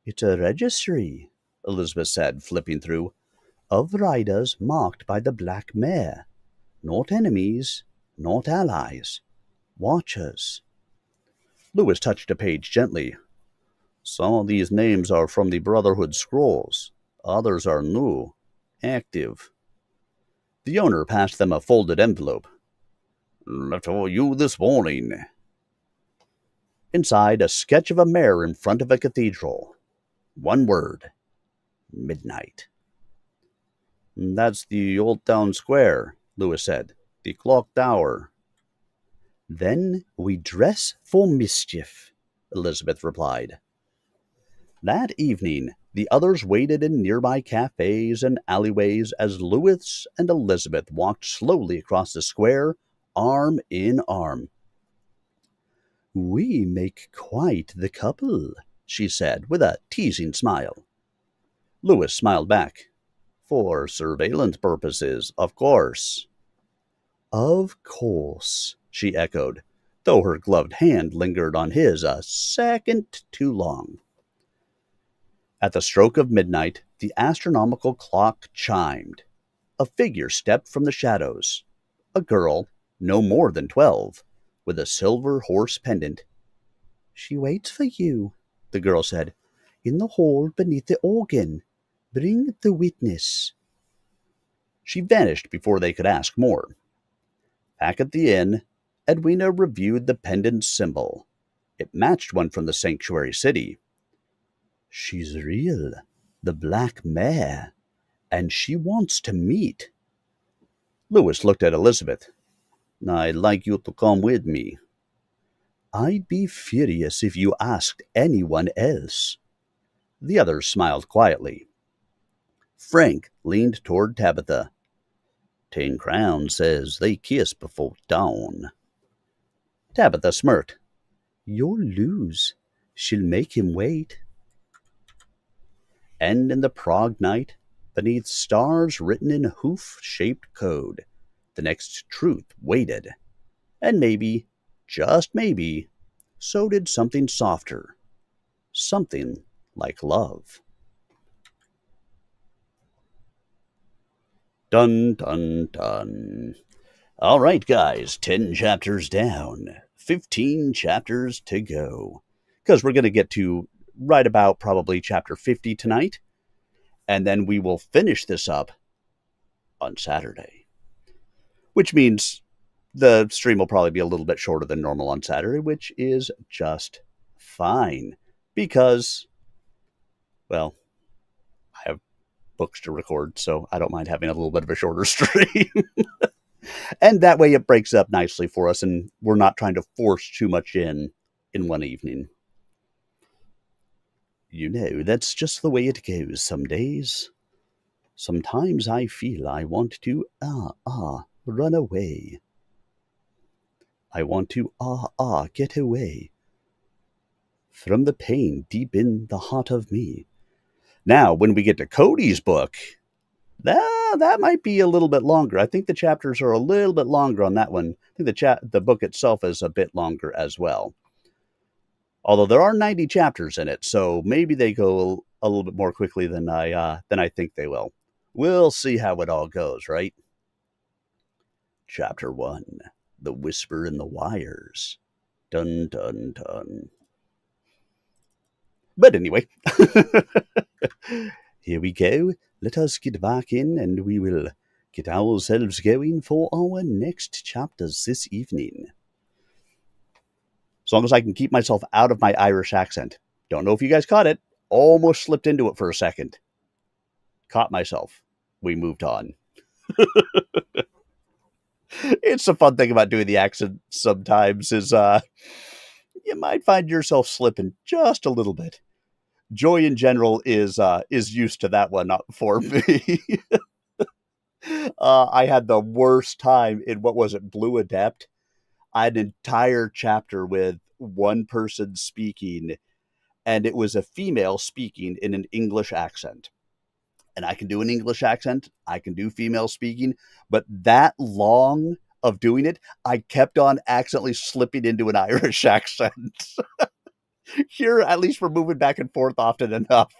"It's a registry," Elizabeth said, flipping through, "of riders marked by the black mare. Not enemies, not allies. Watchers." Lewis touched a page gently. "Some of these names are from the Brotherhood scrolls. Others are new, active." The owner passed them a folded envelope. "Left for you this morning." Inside, a sketch of a mare in front of a cathedral. One word. Midnight. "That's the Old Town Square," Lewis said. "The clock tower." "Then we dress for mischief," Elizabeth replied. That evening, the others waited in nearby cafes and alleyways as Lewis and Elizabeth walked slowly across the square, arm in arm. "We make quite the couple," she said, with a teasing smile. Lewis smiled back. "For surveillance purposes, of course." "Of course," she echoed, though her gloved hand lingered on his a second too long. At the stroke of midnight, the astronomical clock chimed. A figure stepped from the shadows. A girl, no more than 12, with a silver horse pendant. "She waits for you," the girl said, "in the hall beneath the organ. Bring the witness." She vanished before they could ask more. Back at the inn, Edwina reviewed the pendant's symbol. It matched one from the sanctuary city. "She's real, the black mare, and she wants to meet." Lewis looked at Elizabeth. "I'd like you to come with me." "I'd be furious if you asked anyone else." The others smiled quietly. Frank leaned toward Tabitha. 10 Crowns says they kiss before dawn." Tabitha smirked. "You'll lose. She'll make him wait." And in the Prague night, beneath stars written in hoof-shaped code, the next truth waited. And maybe, just maybe, so did something softer. Something like love. Dun, dun, dun. All right, guys, 10 chapters down, 15 chapters to go. Because we're going to get to right about probably chapter 50 tonight. And then we will finish this up on Saturday. Which means the stream will probably be a little bit shorter than normal on Saturday, which is just fine. Because, well, I have books to record, so I don't mind having a little bit of a shorter stream. And that way it breaks up nicely for us, and we're not trying to force too much in one evening. You know, that's just the way it goes some days. Sometimes I feel I want to, run away. I want to, get away from the pain deep in the heart of me. Now, when we get to Cody's book, that might be a little bit longer. I think the chapters are a little bit longer on that one. I think the book itself is a bit longer as well. Although there are 90 chapters in it, so maybe they go a little bit more quickly than I think they will. We'll see how it all goes, right? Chapter 1: The Whisper in the Wires. Dun dun dun. But anyway, here we go. Let us get back in and we will get ourselves going for our next chapters this evening. As long as I can keep myself out of my Irish accent. Don't know if you guys caught it. Almost slipped into it for a second. Caught myself. We moved on. It's a fun thing about doing the accent sometimes is you might find yourself slipping just a little bit. Joy in general is used to that one, not for me. I had the worst time in, what was it, Blue Adept? I had an entire chapter with one person speaking, and it was a female speaking in an English accent. And I can do an English accent, I can do female speaking, but that long of doing it, I kept on accidentally slipping into an Irish accent. Here, at least we're moving back and forth often enough.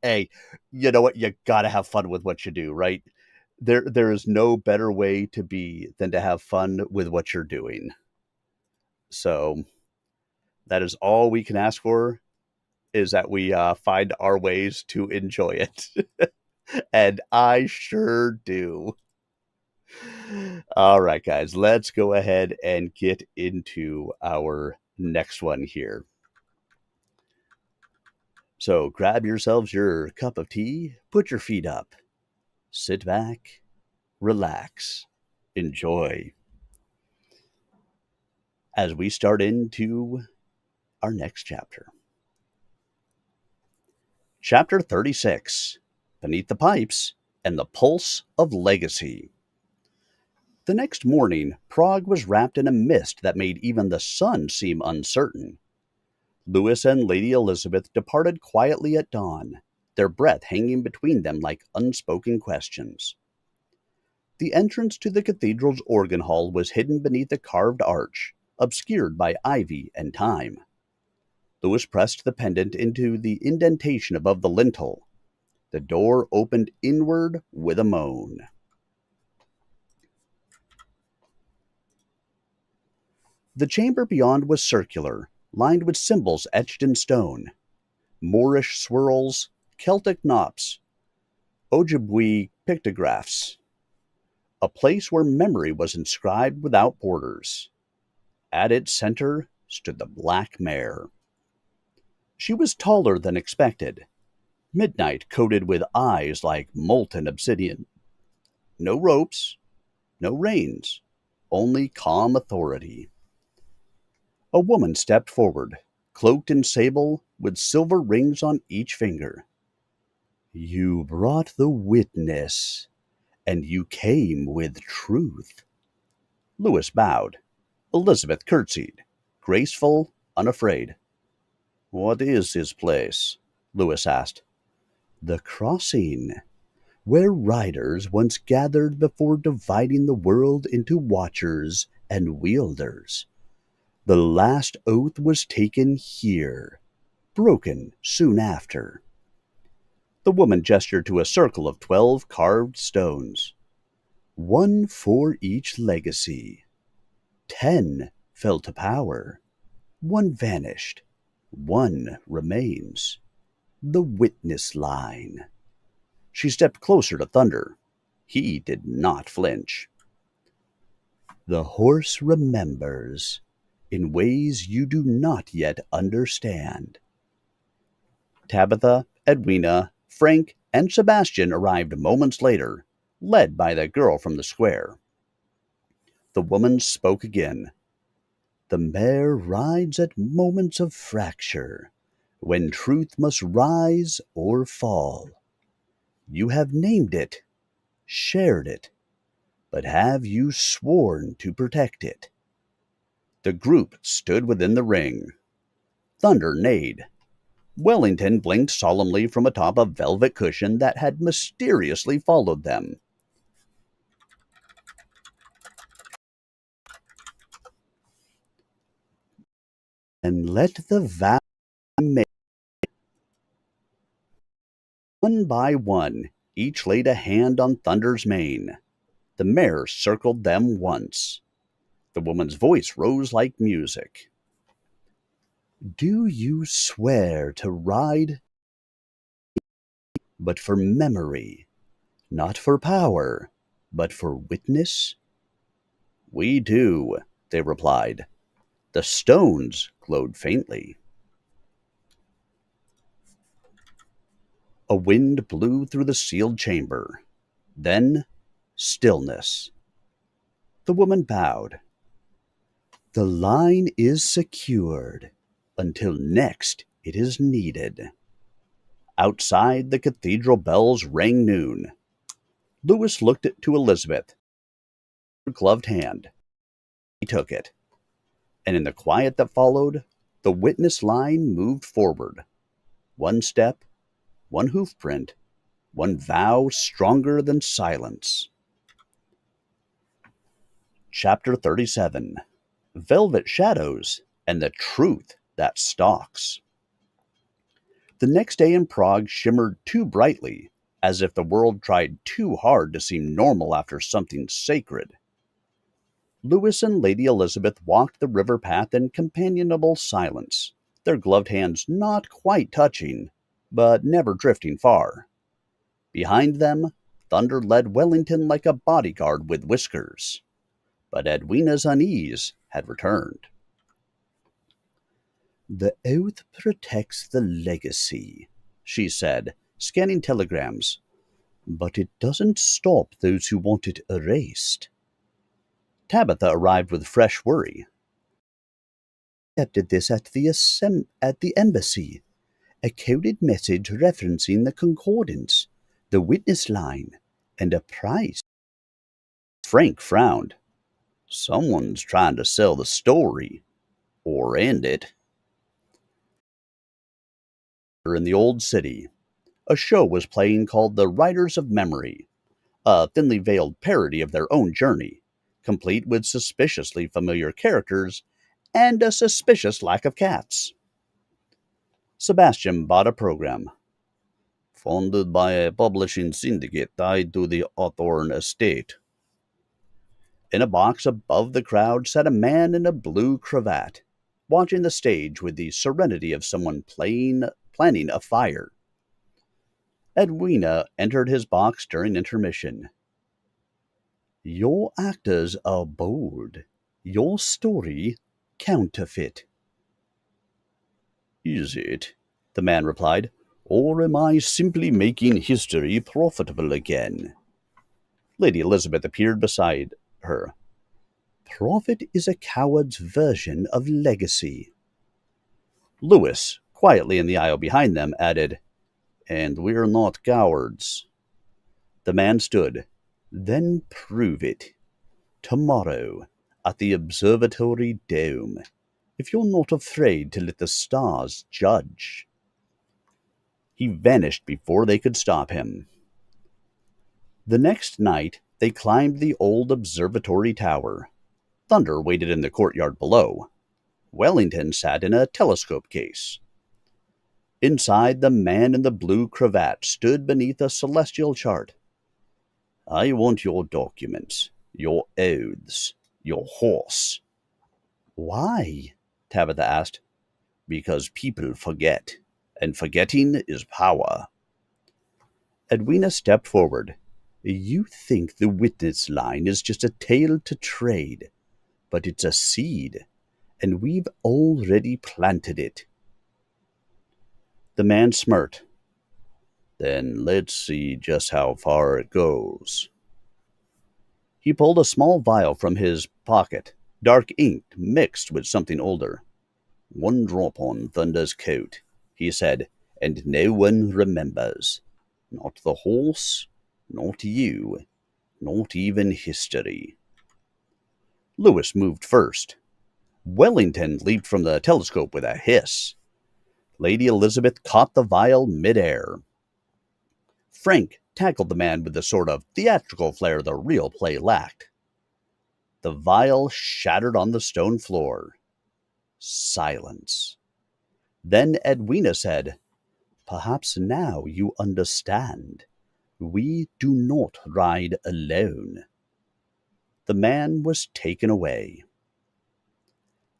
Hey, you know what? You gotta have fun with what you do, right? There is no better way to be than to have fun with what you're doing. So that is all we can ask for, is that we find our ways to enjoy it. And I sure do. All right, guys, let's go ahead and get into our next one here. So grab yourselves your cup of tea, put your feet up, sit back, relax, enjoy, as we start into our next chapter. Chapter 36, Beneath the Pipes and the Pulse of Legacy. The next morning, Prague was wrapped in a mist that made even the sun seem uncertain. Louis and Lady Elizabeth departed quietly at dawn, their breath hanging between them like unspoken questions. The entrance to the cathedral's organ hall was hidden beneath a carved arch, obscured by ivy and thyme. Louis pressed the pendant into the indentation above the lintel. The door opened inward with a moan. The chamber beyond was circular, lined with symbols etched in stone. Moorish swirls, Celtic knops, Ojibwe pictographs. A place where memory was inscribed without borders. At its center stood the Black Mare. She was taller than expected, midnight coated with eyes like molten obsidian. No ropes, no reins, only calm authority. A woman stepped forward, cloaked in sable, with silver rings on each finger. You brought the witness, and you came with truth. Louis bowed. Elizabeth curtsied, graceful, unafraid. What is his place? Louis asked. The Crossing, where riders once gathered before dividing the world into watchers and wielders. The last oath was taken here, broken soon after. The woman gestured to a circle of 12 carved stones. 1 for each legacy. 10 fell to power. 1 vanished. 1 remains. The witness line. She stepped closer to Thunder. He did not flinch. The horse remembers, in ways you do not yet understand. Tabitha, Edwina, Frank, and Sebastian arrived moments later, led by the girl from the square. The woman spoke again. The mare rides at moments of fracture, when truth must rise or fall. You have named it, shared it, but have you sworn to protect it? The group stood within the ring. Thunder neighed. Wellington blinked solemnly from atop a velvet cushion that had mysteriously followed them. And let the vow be made. One by one, each laid a hand on Thunder's mane. The mare circled them once. The woman's voice rose like music. Do you swear to ride, but for memory, not for power, but for witness? We do, they replied. The stones glowed faintly. A wind blew through the sealed chamber. Then stillness. The woman bowed. The line is secured until next it is needed. Outside, the cathedral bells rang noon. Lewis looked to Elizabeth. Her gloved hand. He took it. And in the quiet that followed, the witness line moved forward. One step, one hoofprint, one vow stronger than silence. Chapter 37. Velvet Shadows and the Truth That Stalks. The next day in Prague shimmered too brightly, as if the world tried too hard to seem normal after something sacred. Louis and Lady Elizabeth walked the river path in companionable silence, their gloved hands not quite touching, but never drifting far. Behind them, Thunder led Wellington like a bodyguard with whiskers. But Edwina's unease had returned. The oath protects the legacy, she said, scanning telegrams, but it doesn't stop those who want it erased. Tabitha arrived with fresh worry. I accepted this at the embassy, a coded message referencing the concordance, the witness line, and a price. Frank frowned. Someone's trying to sell the story, or end it. In the old city, a show was playing called The Riders of Memory, a thinly veiled parody of their own journey, complete with suspiciously familiar characters and a suspicious lack of cats. Sebastian bought a program. Funded by a publishing syndicate tied to the Hawthorne estate. In a box above the crowd sat a man in a blue cravat, watching the stage with the serenity of someone planning a fire. Edwina entered his box during intermission. Your actors are bold. Your story counterfeit. Is it? The man replied. Or am I simply making history profitable again? Lady Elizabeth appeared beside her. Profit is a coward's version of legacy. Lewis, quietly in the aisle behind them, added, And we're not cowards. The man stood. Then prove it. Tomorrow, at the observatory dome, if you're not afraid to let the stars judge. He vanished before they could stop him. The next night, they climbed the old observatory tower. Thunder waited in the courtyard below. Wellington sat in a telescope case. Inside, the man in the blue cravat stood beneath a celestial chart. I want your documents, your oaths, your horse. Why? Tabitha asked. Because people forget, and forgetting is power. Edwina stepped forward. You think the witness line is just a tale to trade, but it's a seed, and we've already planted it. The man smirked. Then let's see just how far it goes. He pulled a small vial from his pocket, dark ink mixed with something older. One drop on Thunder's coat. he said, and no one remembers. Not the horse, not you, not even history. Lewis moved first. Wellington leaped from the telescope with a hiss. Lady Elizabeth caught the vial midair. Frank tackled the man with the sort of theatrical flair the real play lacked. The vial shattered on the stone floor. Silence. Then Edwina said, "Perhaps now you understand. We do not ride alone." The man was taken away.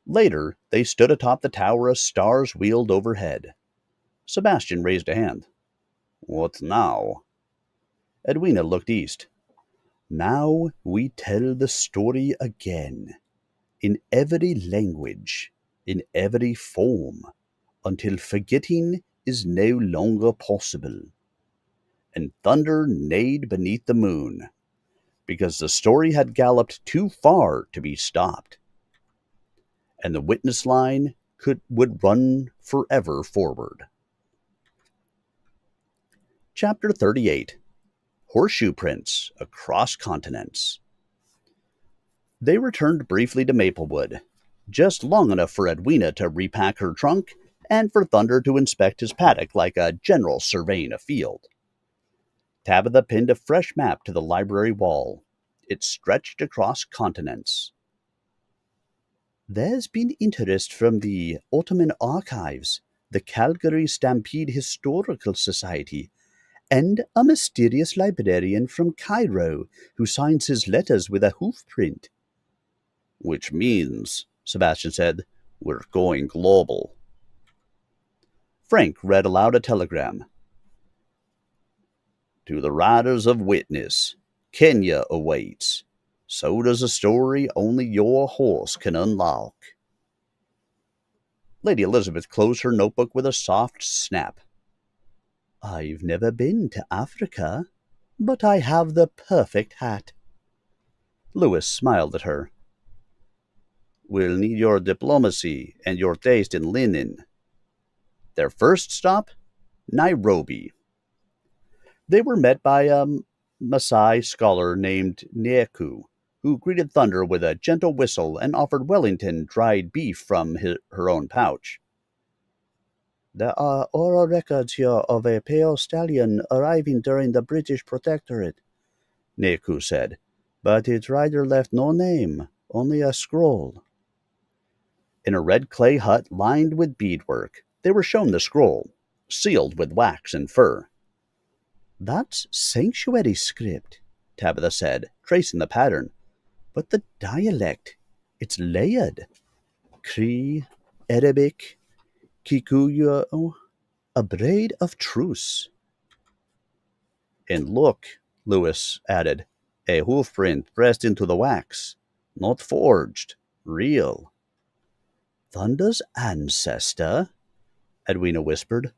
Later, they stood atop the tower as stars wheeled overhead. Sebastian raised a hand. "What now?" Edwina looked east. "Now we tell the story again, in every language, in every form, until forgetting is no longer possible." And thunder neighed beneath the moon, because the story had galloped too far to be stopped. And the witness line would run forever forward. Chapter 38. Horseshoe Prints Across Continents. They returned briefly to Maplewood, just long enough for Edwina to repack her trunk and for Thunder to inspect his paddock like a general surveying a field. Tabitha pinned a fresh map to the library wall. It stretched across continents. "There's been interest from the Ottoman Archives, the Calgary Stampede Historical Society, and a mysterious librarian from Cairo who signs his letters with a hoof print." "Which means," Sebastian said, "we're going global." Frank read aloud a telegram. "To the writers of Witness, Kenya awaits. So does a story only your horse can unlock." Lady Elizabeth closed her notebook with a soft snap. "I've never been to Africa, but I have the perfect hat." Lewis smiled at her. "We'll need your diplomacy and your taste in linen." Their first stop, Nairobi. They were met by a Maasai scholar named Neku, who greeted Thunder with a gentle whistle and offered Wellington dried beef from her own pouch. "There are oral records here of a pale stallion arriving during the British Protectorate," Neku said, "but its rider left no name, only a scroll." In a red clay hut lined with beadwork, they were shown the scroll, sealed with wax and fur. "That's sanctuary script," Tabitha said, tracing the pattern. "But the dialect, it's layered. Cree, Arabic, Kikuyu, a braid of truce." "And look," Lewis added, "a hoof print pressed into the wax. Not forged, real." "Thunder's ancestor?" Edwina whispered.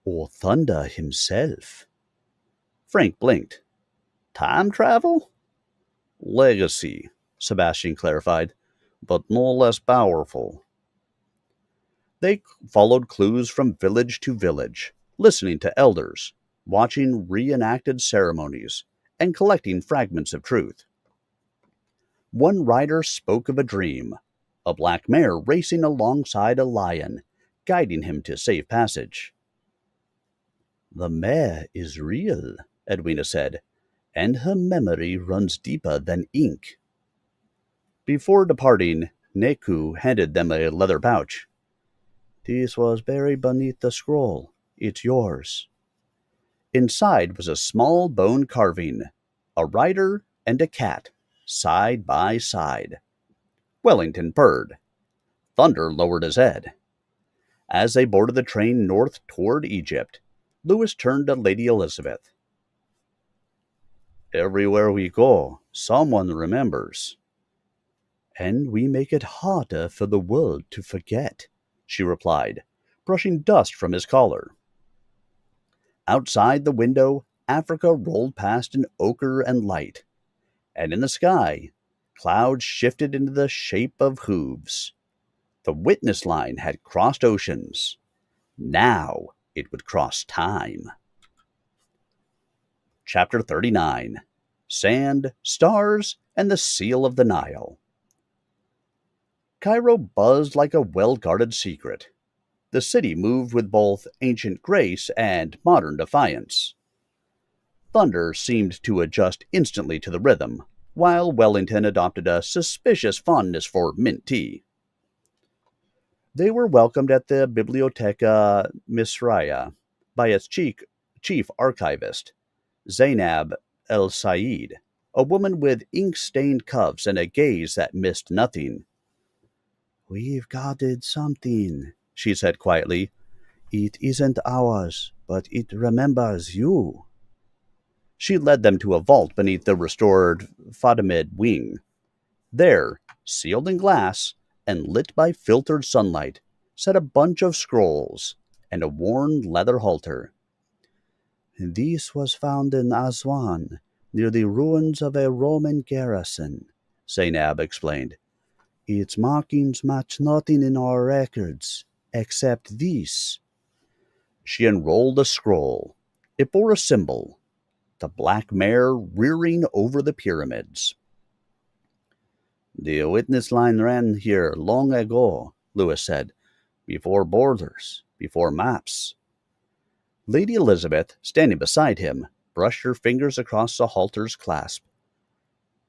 "Or Thunder himself?" Frank blinked. "Time travel?" "Legacy," Sebastian clarified, "but no less powerful." They followed clues from village to village, listening to elders, watching reenacted ceremonies, and collecting fragments of truth. One writer spoke of a dream, a black mare racing alongside a lion, guiding him to safe passage. "The mare is real," Edwina said, "and her memory runs deeper than ink." Before departing, Neku handed them a leather pouch. "This was buried beneath the scroll. It's yours." Inside was a small bone carving, a rider and a cat, side by side. Wellington purred. Thunder lowered his head. As they boarded the train north toward Egypt, Lewis turned to Lady Elizabeth. "Everywhere we go, someone remembers." "And we make it harder for the world to forget," she replied, brushing dust from his collar. Outside the window, Africa rolled past in ochre and light, and in the sky, clouds shifted into the shape of hooves. The witness line had crossed oceans. Now it would cross time. Chapter 39. Sand, Stars, and the Seal of the Nile. Cairo buzzed like a well-guarded secret. The city moved with both ancient grace and modern defiance. Thunder seemed to adjust instantly to the rhythm, while Wellington adopted a suspicious fondness for mint tea. They were welcomed at the Biblioteca Misraya by its chief archivist, Zainab El Said, a woman with ink-stained cuffs and a gaze that missed nothing. "We've guarded something," she said quietly. "It isn't ours, but it remembers you." She led them to a vault beneath the restored Fatimid wing. There, sealed in glass and lit by filtered sunlight, sat a bunch of scrolls and a worn leather halter. "This was found in Aswan, near the ruins of a Roman garrison," Zainab explained. "Its markings match nothing in our records, except this." She unrolled a scroll. It bore a symbol, the black mare rearing over the pyramids. "The witness line ran here long ago," Lewis said, "before borders, before maps." Lady Elizabeth, standing beside him, brushed her fingers across the halter's clasp.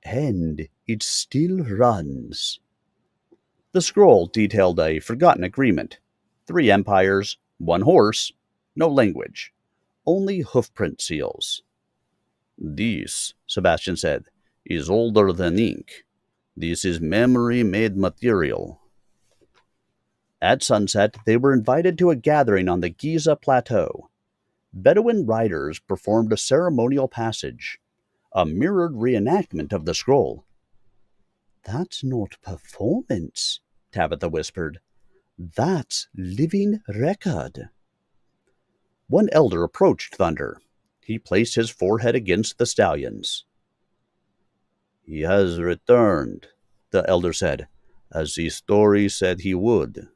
"And it still runs." The scroll detailed a forgotten agreement. 3 empires, 1 horse, no language, only hoofprint seals. "This," Sebastian said, "is older than ink. This is memory made material." At sunset, they were invited to a gathering on the Giza Plateau. Bedouin riders performed a ceremonial passage, a mirrored reenactment of the scroll. "That's not performance," Tabitha whispered. "That's living record." One elder approached Thunder. He placed his forehead against the stallion's. "He has returned," the elder said, "as the story said he would."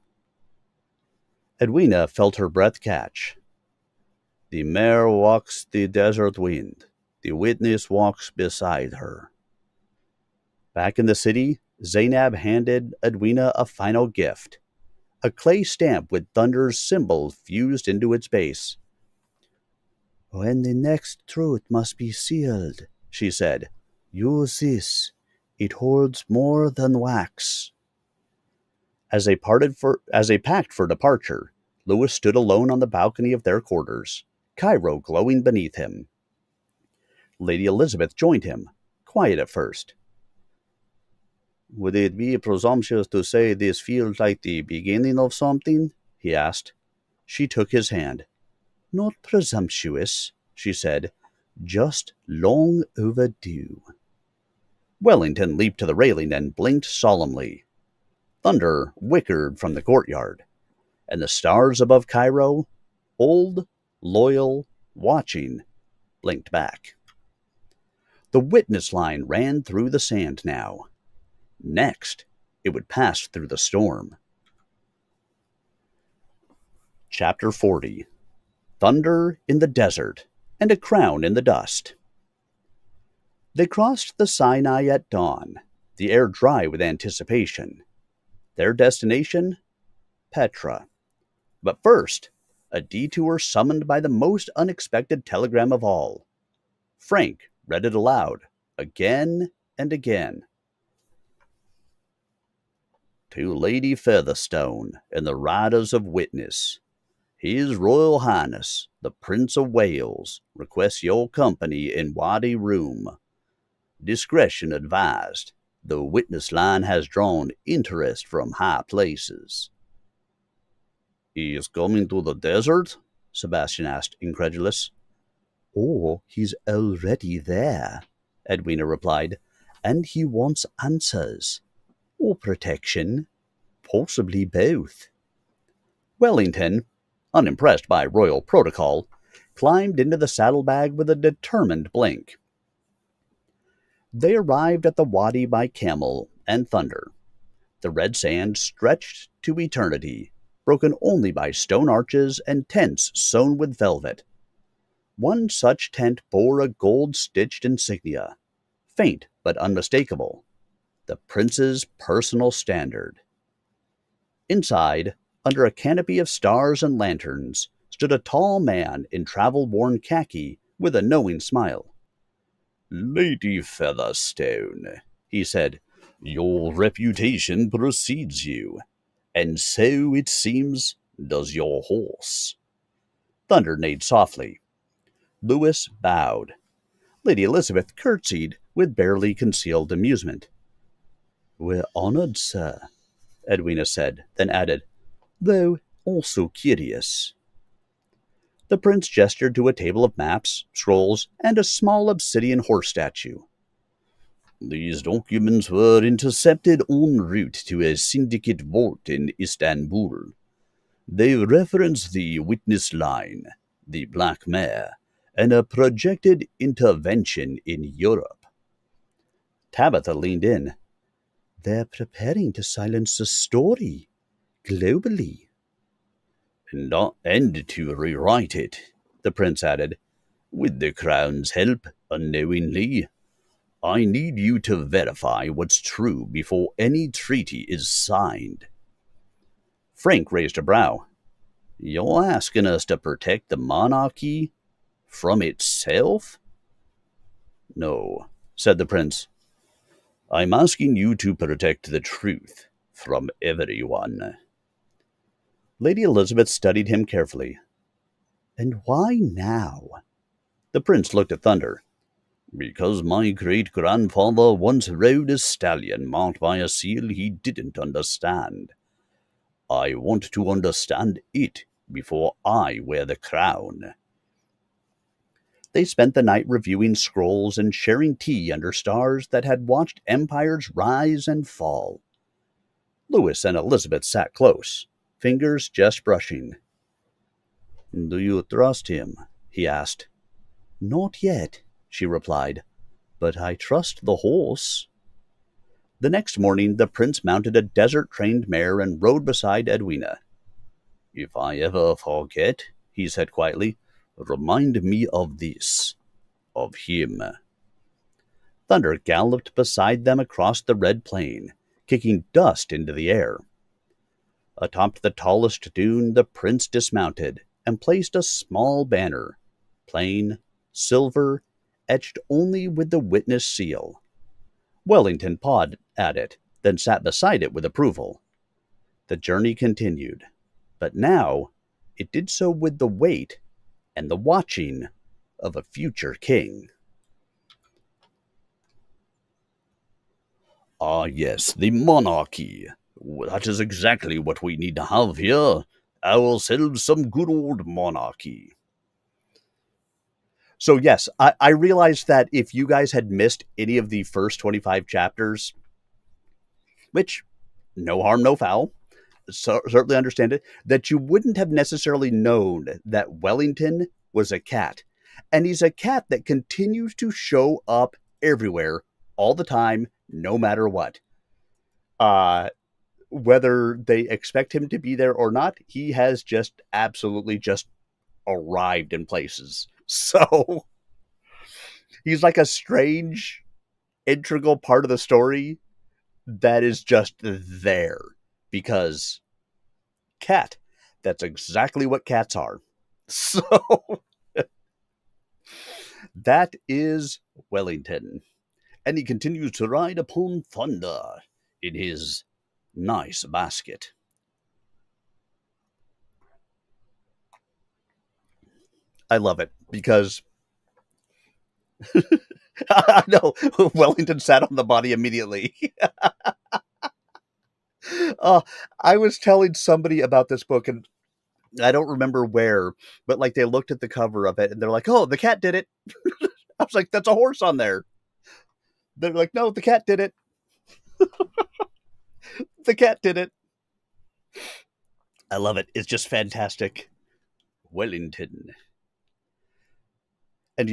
Edwina felt her breath catch. "The mare walks the desert wind. The witness walks beside her." Back in the city, Zainab handed Edwina a final gift, a clay stamp with Thunder's symbol fused into its base. "When the next truth must be sealed," she said, "use this. It holds more than wax." As they packed for departure, Lewis stood alone on the balcony of their quarters, Cairo glowing beneath him. Lady Elizabeth joined him, quiet at first. "Would it be presumptuous to say this feels like the beginning of something?" he asked. She took his hand. "Not presumptuous," she said, "just long overdue." Wellington leaped to the railing and blinked solemnly. Thunder whickered from the courtyard, and the stars above Cairo, old, loyal, watching, blinked back. The witness line ran through the sand now. Next, it would pass through the storm. Chapter 40. Thunder in the Desert and a Crown in the Dust. They crossed the Sinai at dawn, the air dry with anticipation. Their destination? Petra. But first, a detour summoned by the most unexpected telegram of all. Frank read it aloud, again and again. "To Lady Featherstone and the Riders of Witness. His Royal Highness, the Prince of Wales, requests your company in Wadi Rum. Discretion advised. The witness line has drawn interest from high places." "He is coming to the desert?" Sebastian asked, incredulous. "Oh, he's already there," Edwina replied, "and he wants answers. Or protection. Possibly both." Wellington, unimpressed by royal protocol, climbed into the saddlebag with a determined blink. They arrived at the wadi by camel and thunder. The red sand stretched to eternity, broken only by stone arches and tents sewn with velvet. One such tent bore a gold-stitched insignia, faint but unmistakable, the prince's personal standard. Inside, under a canopy of stars and lanterns, stood a tall man in travel-worn khaki with a knowing smile. "Lady Featherstone," he said, "your reputation precedes you, and so, it seems, does your horse." Thunder neighed softly. Louis bowed. Lady Elizabeth curtsied with barely concealed amusement. "We're honored, sir," Edwina said, then added, "though also curious." The prince gestured to a table of maps, scrolls, and a small obsidian horse statue. "These documents were intercepted en route to a syndicate vault in Istanbul. They reference the witness line, the Black Mare, and a projected intervention in Europe." Tabitha leaned in. "They're preparing to silence the story, globally." "And to rewrite it," the prince added, "with the crown's help, unknowingly. I need you to verify what's true before any treaty is signed." Frank raised a brow. "You're asking us to protect the monarchy from itself?" "No," said the prince. "I'm asking you to protect the truth from everyone." Lady Elizabeth studied him carefully. "And why now?" The prince looked at Thunder. "Because my great-grandfather once rode a stallion marked by a seal he didn't understand. I want to understand it before I wear the crown." They spent the night reviewing scrolls and sharing tea under stars that had watched empires rise and fall. Louis and Elizabeth sat close, fingers just brushing. "Do you trust him?" he asked. "Not yet," she replied, "but I trust the horse." The next morning the prince mounted a desert-trained mare and rode beside Edwina. "If I ever forget," he said quietly, "remind me of this, of him." Thunder galloped beside them across the red plain, kicking dust into the air. Atop the tallest dune the prince dismounted and placed a small banner, plain, silver, etched only with the witness seal. Wellington pawed at it, then sat beside it with approval. The journey continued, but now it did so with the weight and the watching of a future king. "Ah, yes, the monarchy. That is exactly what we need to have here. Ourselves some good old monarchy." So yes, I realized that if you guys had missed any of the first 25 chapters, which, no harm, no foul, certainly understand it, that you wouldn't have necessarily known that Wellington was a cat. And he's a cat that continues to show up everywhere, all the time, no matter what. Whether they expect him to be there or not, he has just absolutely just arrived in places. So he's like a strange, integral part of the story that is just there because cat. That's exactly what cats are. So that is Wellington. And he continues to ride upon thunder in his nice basket. I love it because I know Wellington sat on the body immediately. uh, I was telling somebody about this book, and I don't remember where, but like they looked at the cover of it and they're like, "Oh, the cat did it." I was like, "That's a horse on there." They're like, "No, the cat did it. The cat did it." I love it. It's just fantastic. Wellington. And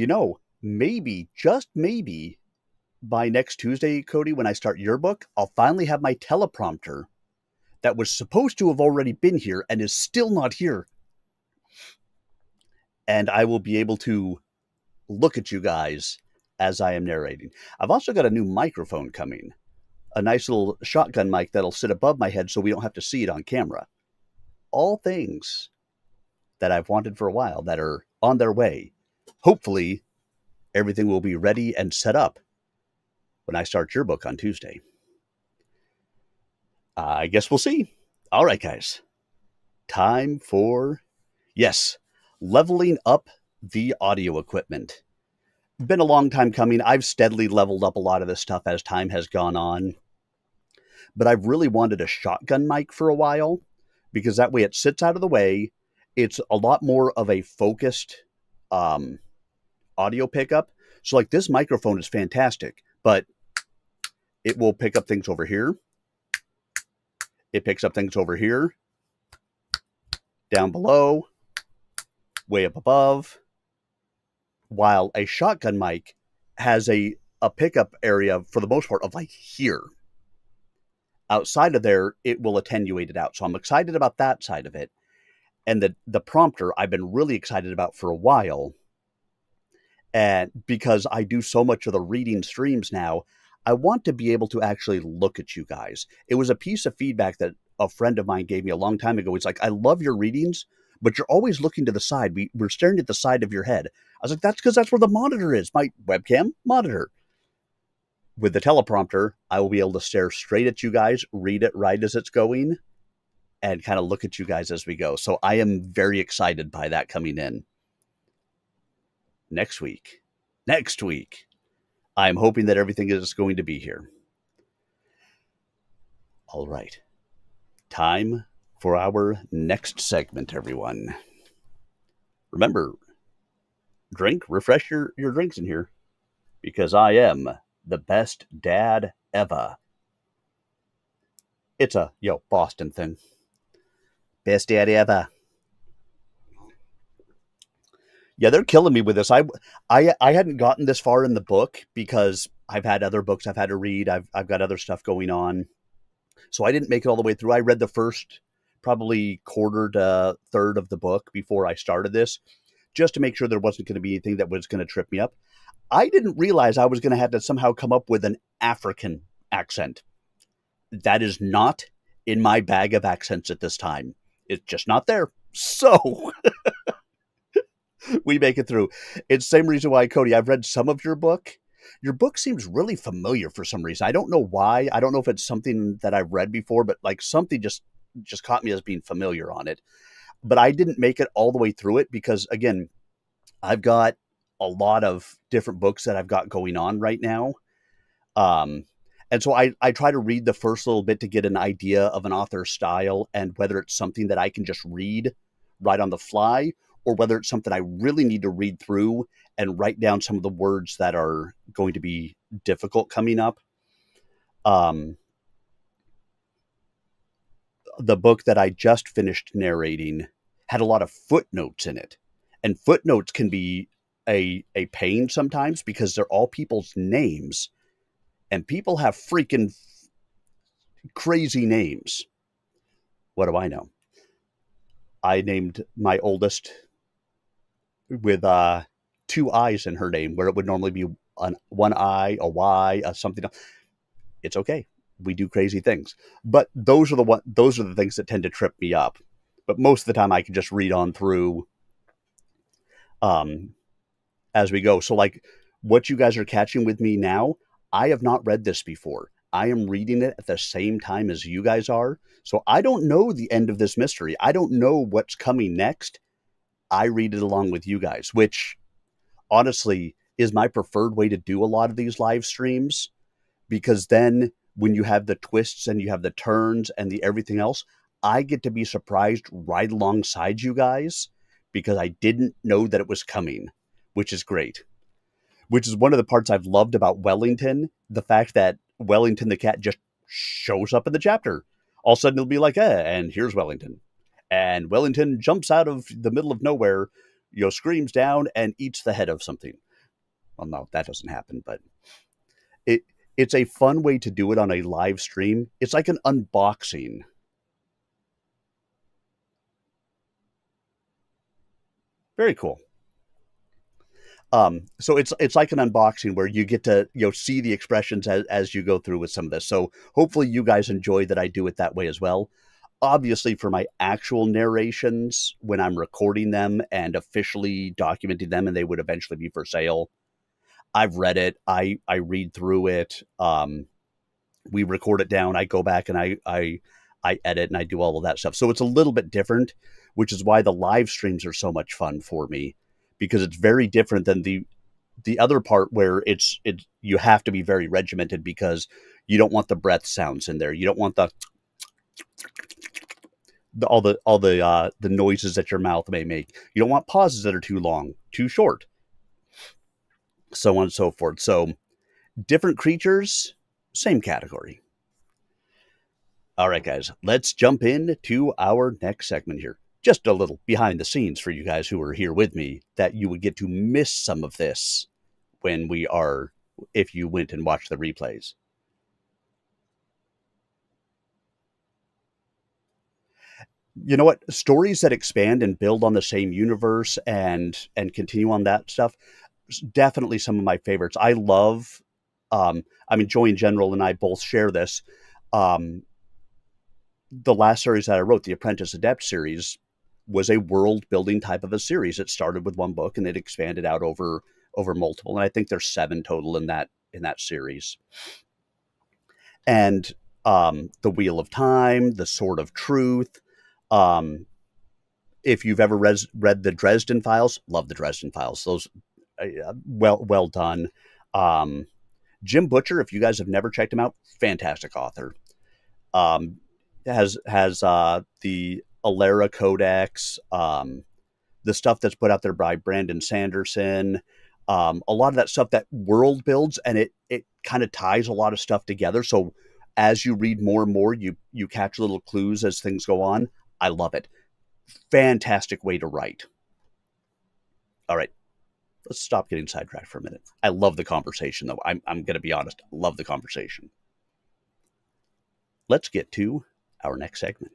maybe, just maybe, by next Tuesday, Cody, when I start your book, I'll finally have my teleprompter that was supposed to have already been here and is still not here. And I will be able to look at you guys as I am narrating. I've also got a new microphone coming, a nice little shotgun mic that'll sit above my head so we don't have to see it on camera. All things that I've wanted for a while that are on their way. Hopefully, everything will be ready and set up when I start your book on Tuesday. I guess we'll see. All right, guys. Time for, yes, leveling up the audio equipment. Been a long time coming. I've steadily leveled up a lot of this stuff as time has gone on. But I've really wanted a shotgun mic for a while because that way it sits out of the way. It's a lot more of a focused audio pickup. So like this microphone is fantastic, but it will pick up things over here. It picks up things over here, down below, way up above. While a shotgun mic has a pickup area for the most part of like here. Outside of there, it will attenuate it out. So I'm excited about that side of it. And the prompter I've been really excited about for a while. And because I do so much of the reading streams now, I want to be able to actually look at you guys. It was a piece of feedback that a friend of mine gave me a long time ago. He's like, I love your readings, but you're always looking to the side. We're staring at the side of your head. I was like, that's because that's where the monitor is, my webcam monitor. With the teleprompter, I will be able to stare straight at you guys, read it right as it's going, and kind of look at you guys as we go. So I am very excited by that coming in. Next week, I'm hoping that everything is going to be here. All right. Time for our next segment, everyone. Remember, refresh your drinks in here, because I am the best dad ever. It's a, Boston thing. Best dad ever. Yeah, they're killing me with this. I hadn't gotten this far in the book because I've had other books I've had to read. I've got other stuff going on. So I didn't make it all the way through. I read the first probably quarter to third of the book before I started this, just to make sure there wasn't going to be anything that was going to trip me up. I didn't realize I was going to have to somehow come up with an African accent. That is not in my bag of accents at this time. It's just not there. So we make it through. It's the same reason why, Cody, I've read some of your book. Your book seems really familiar for some reason. I don't know why. I don't know if it's something that I've read before, but like something just caught me as being familiar on it. But I didn't make it all the way through it because, again, I've got a lot of different books that I've got going on right now. And so I try to read the first little bit to get an idea of an author's style and whether it's something that I can just read right on the fly or whether it's something I really need to read through and write down some of the words that are going to be difficult coming up. The book that I just finished narrating had a lot of footnotes in it. And footnotes can be a pain sometimes because they're all people's names. And people have freaking crazy names. What do I know? I named my oldest with 2 I's in her name, where it would normally be one I, a Y, something else. It's okay. We do crazy things. But those are the things that tend to trip me up. But most of the time I can just read on through as we go. So like what you guys are catching with me now, I have not read this before. I am reading it at the same time as you guys are. So I don't know the end of this mystery. I don't know what's coming next. I read it along with you guys, which honestly is my preferred way to do a lot of these live streams, because then when you have the twists and you have the turns and the everything else, I get to be surprised right alongside you guys because I didn't know that it was coming, which is great. Which is one of the parts I've loved about Wellington, the fact that Wellington the cat just shows up in the chapter. All of a sudden it'll be like, and here's Wellington. And Wellington jumps out of the middle of nowhere, screams down and eats the head of something. Well, no, that doesn't happen, but it's a fun way to do it on a live stream. It's like an unboxing Very cool. So it's like an unboxing where you get to see the expressions as you go through with some of this. So hopefully you guys enjoy that I do it that way as well. Obviously, for my actual narrations, when I'm recording them and officially documenting them, and they would eventually be for sale, I've read it. I read through it. We record it down. I go back and I edit and I do all of that stuff. So it's a little bit different, which is why the live streams are so much fun for me, because it's very different than the other part where it you have to be very regimented because you don't want the breath sounds in there. You don't want the noises that your mouth may make. You don't want pauses that are too long, too short, so on and so forth. So different creatures, same category. All right, guys, let's jump into our next segment here. Just a little behind the scenes for you guys who are here with me, that you would get to miss some of this when we are, if you went and watched the replays. You know what? Stories that expand and build on the same universe and continue on that stuff, definitely some of my favorites. I love, I mean, Joy in general and I both share this. Um, the last series that I wrote, the Apprentice Adept series, was a world building type of a series. It started with one book and it expanded out over multiple. And I think there's 7 total in that series. And the Wheel of Time, the Sword of Truth. Um, if you've ever read the Dresden Files, love the Dresden Files. Those well done. Um, Jim Butcher, if you guys have never checked him out, fantastic author. Um, has the Alera Codex, the stuff that's put out there by Brandon Sanderson, a lot of that stuff that world builds, and it kind of ties a lot of stuff together. So as you read more and more, you catch little clues as things go on. I love it. Fantastic way to write. All right, let's stop getting sidetracked for a minute. I love the conversation, though. I'm going to be honest. I love the conversation. Let's get to our next segment.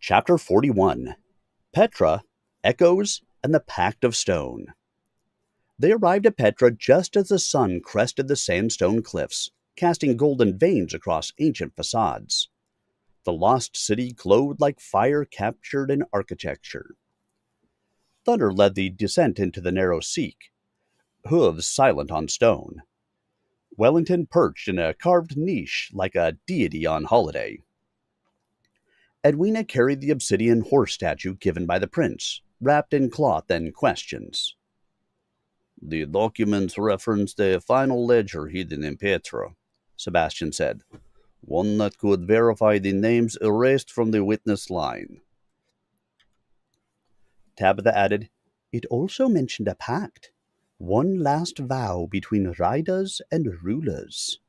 Chapter 41, Petra, Echoes, and the Pact of Stone. They arrived at Petra just as the sun crested the sandstone cliffs, casting golden veins across ancient facades. The lost city glowed like fire captured in architecture. Thunder led the descent into the narrow seek, hooves silent on stone. Wellington perched in a carved niche like a deity on holiday. Edwina carried the obsidian horse statue given by the prince, wrapped in cloth and questions. The documents reference the final ledger hidden in Petra, Sebastian said. One that could verify the names erased from the witness line. Tabitha added, It also mentioned a pact. One last vow between riders and rulers.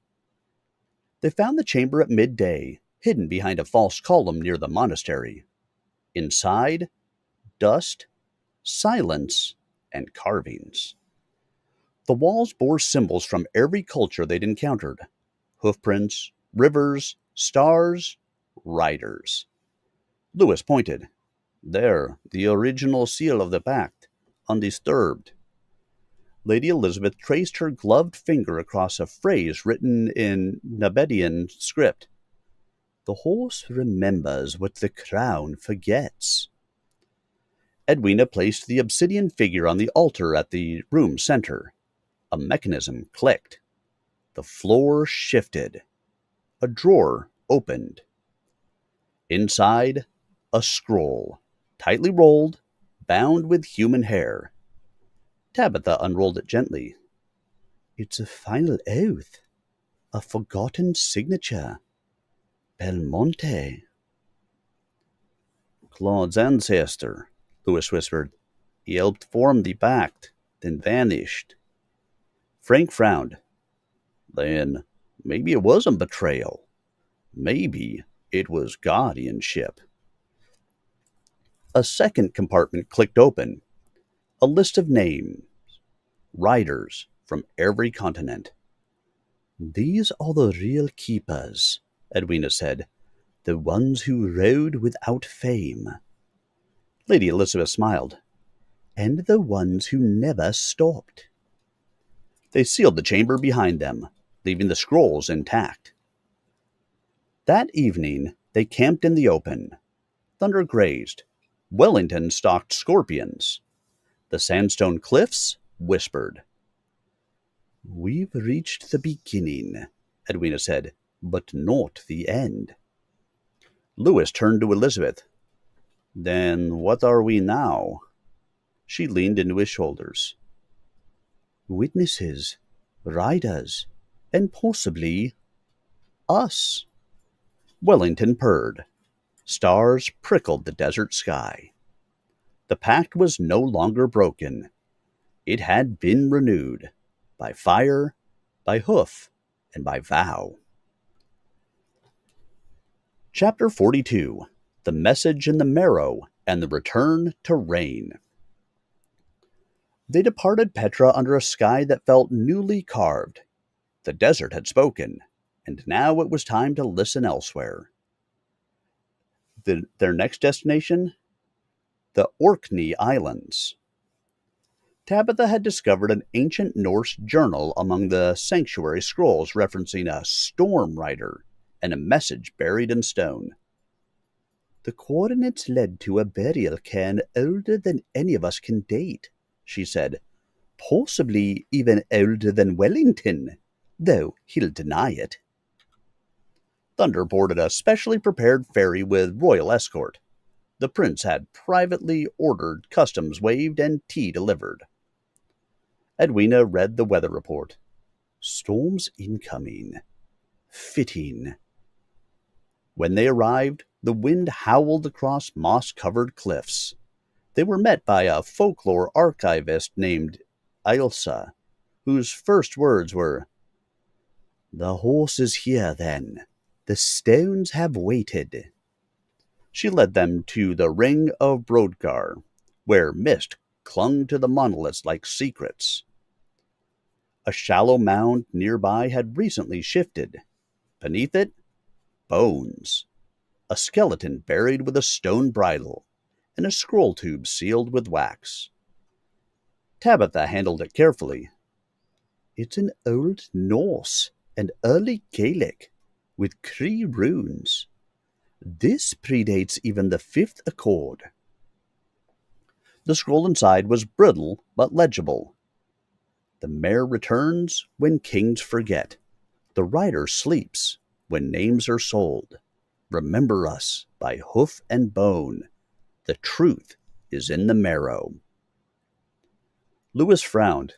They found the chamber at midday, hidden behind a false column near the monastery. Inside, dust, silence, and carvings. The walls bore symbols from every culture they'd encountered. Hoofprints, rivers, stars, riders. Lewis pointed. There, the original seal of the pact, undisturbed. Lady Elizabeth traced her gloved finger across a phrase written in Nabedian script. The horse remembers what the crown forgets. Edwina placed the obsidian figure on the altar at the room's center. A mechanism clicked. The floor shifted. A drawer opened. Inside, a scroll, tightly rolled, bound with human hair. Tabitha unrolled it gently. It's a final oath. A forgotten signature. Belmonte. Claude's ancestor, Lewis whispered. He helped form the pact, then vanished. Frank frowned. Then maybe it wasn't betrayal. Maybe it was guardianship. A second compartment clicked open. A list of names. Riders from every continent. These are the real keepers, Edwina said. The ones who rode without fame. Lady Elizabeth smiled. And the ones who never stopped. They sealed the chamber behind them, leaving the scrolls intact. That evening, they camped in the open. Thunder grazed. Wellington stalked scorpions. The sandstone cliffs whispered. We've reached the beginning, Edwina said, but not the end. Lewis turned to Elizabeth. Then what are we now? She leaned into his shoulders. Witnesses, riders, and possibly us. Wellington purred. Stars prickled the desert sky. The pact was no longer broken. It had been renewed by fire, by hoof, and by vow. Chapter 42. The Message in the Marrow and the Return to Rain. They departed Petra under a sky that felt newly carved. The desert had spoken, and now it was time to listen elsewhere. Their next destination? The Orkney Islands. Tabitha had discovered an ancient Norse journal among the sanctuary scrolls referencing a storm rider and a message buried in stone. The coordinates led to a burial cairn older than any of us can date, she said. Possibly even older than Wellington, though he'll deny it. Thunder boarded a specially prepared ferry with royal escort. The prince had privately ordered customs waived and tea delivered. Edwina read the weather report. Storms incoming. Fitting. When they arrived, the wind howled across moss-covered cliffs. They were met by a folklore archivist named Ailsa, whose first words were, The horse is here, then. The stones have waited. She led them to the Ring of Brodgar, where mist clung to the monoliths like secrets. A shallow mound nearby had recently shifted. Beneath it, bones. A skeleton buried with a stone bridle, and a scroll tube sealed with wax. Tabitha handled it carefully. It's an Old Norse and early Gaelic, with Cree runes. This predates even the fifth accord. The scroll inside was brittle but legible. The mare returns when kings forget. The rider sleeps when names are sold. Remember us by hoof and bone. The truth is in the marrow. Lewis frowned.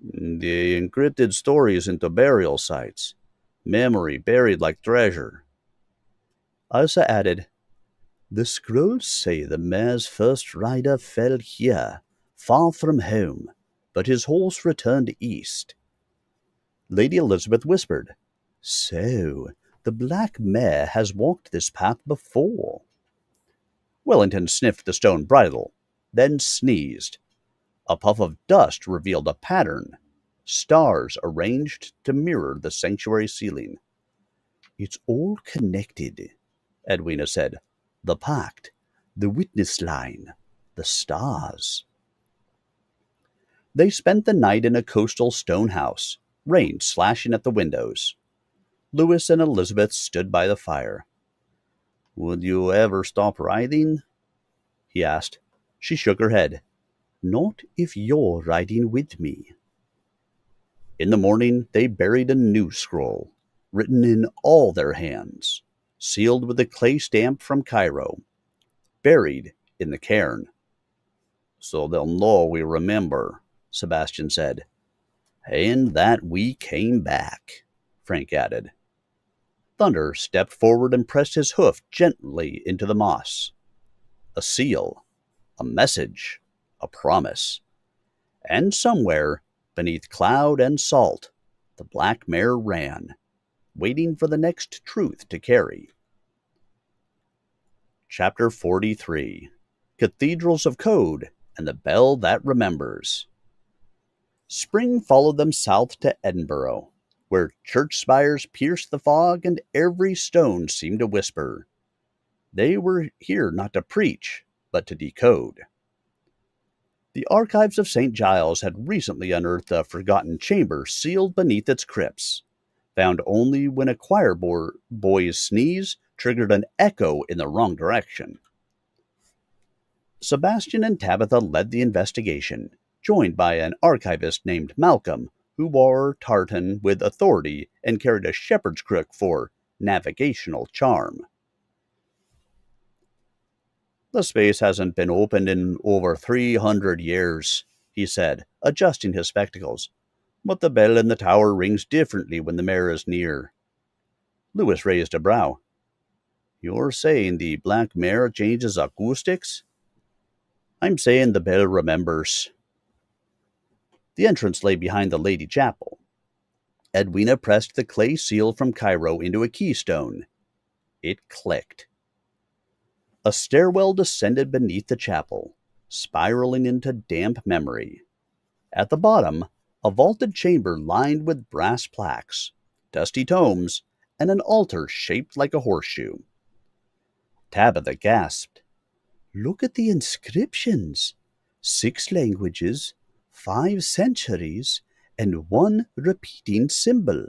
The encrypted stories into burial sites. Memory buried like treasure. Elsa added, The scrolls say the mare's first rider fell here, far from home, but his horse returned east. Lady Elizabeth whispered, So, the black mare has walked this path before. Wellington sniffed the stone bridle, then sneezed. A puff of dust revealed a pattern, stars arranged to mirror the sanctuary ceiling. It's all connected, Edwina said. The pact, the witness line, the stars. They spent the night in a coastal stone house, rain slashing at the windows. Lewis and Elizabeth stood by the fire. Would you ever stop riding? He asked. She shook her head. Not if you're riding with me. In the morning, they buried a new scroll, written in all their hands, sealed with a clay stamp from Cairo, buried in the cairn. So they'll know we remember, Sebastian said. And that we came back, Frank added. Thunder stepped forward and pressed his hoof gently into the moss. A seal, a message, a promise. And somewhere, beneath cloud and salt, the black mare ran, waiting for the next truth to carry. Chapter 43. Cathedrals of Code and the Bell That Remembers. Spring followed them south to Edinburgh, where church spires pierced the fog and every stone seemed to whisper. They were here not to preach, but to decode. The archives of St. Giles had recently unearthed a forgotten chamber sealed beneath its crypts, found only when a choir boy's sneeze triggered an echo in the wrong direction. Sebastian and Tabitha led the investigation, joined by an archivist named Malcolm, who wore tartan with authority and carried a shepherd's crook for navigational charm. "The space hasn't been opened in over 300 years, he said, adjusting his spectacles. But the bell in the tower rings differently when the mayor is near. Lewis raised a brow. You're saying the Black Mare changes acoustics? I'm saying the bell remembers. The entrance lay behind the Lady Chapel. Edwina pressed the clay seal from Cairo into a keystone. It clicked. A stairwell descended beneath the chapel, spiraling into damp memory. At the bottom, a vaulted chamber lined with brass plaques, dusty tomes, and an altar shaped like a horseshoe. Tabitha gasped. Look at the inscriptions. 6 languages, 5 centuries, and 1 repeating symbol.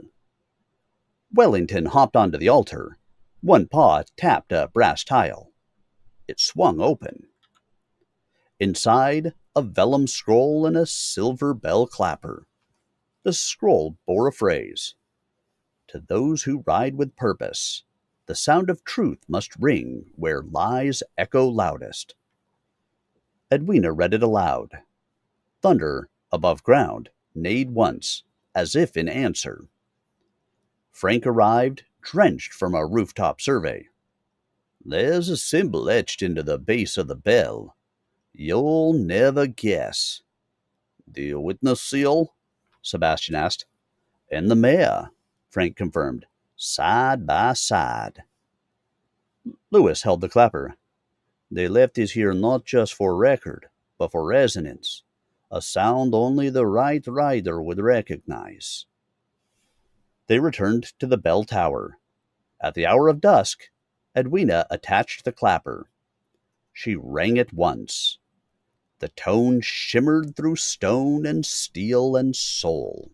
Wellington hopped onto the altar. One paw tapped a brass tile. It swung open. Inside, a vellum scroll and a silver bell clapper. The scroll bore a phrase. To those who ride with purpose, the sound of truth must ring where lies echo loudest. Edwina read it aloud. Thunder, above ground, neighed once, as if in answer. Frank arrived, drenched from a rooftop survey. There's a symbol etched into the base of the bell. You'll never guess. The witness seal? Sebastian asked. And the mayor, Frank confirmed, side by side. Lewis held the clapper. They left this here not just for record, but for resonance, a sound only the right rider would recognize. They returned to the bell tower. At the hour of dusk, Edwina attached the clapper. She rang it once. The tone shimmered through stone and steel and soul.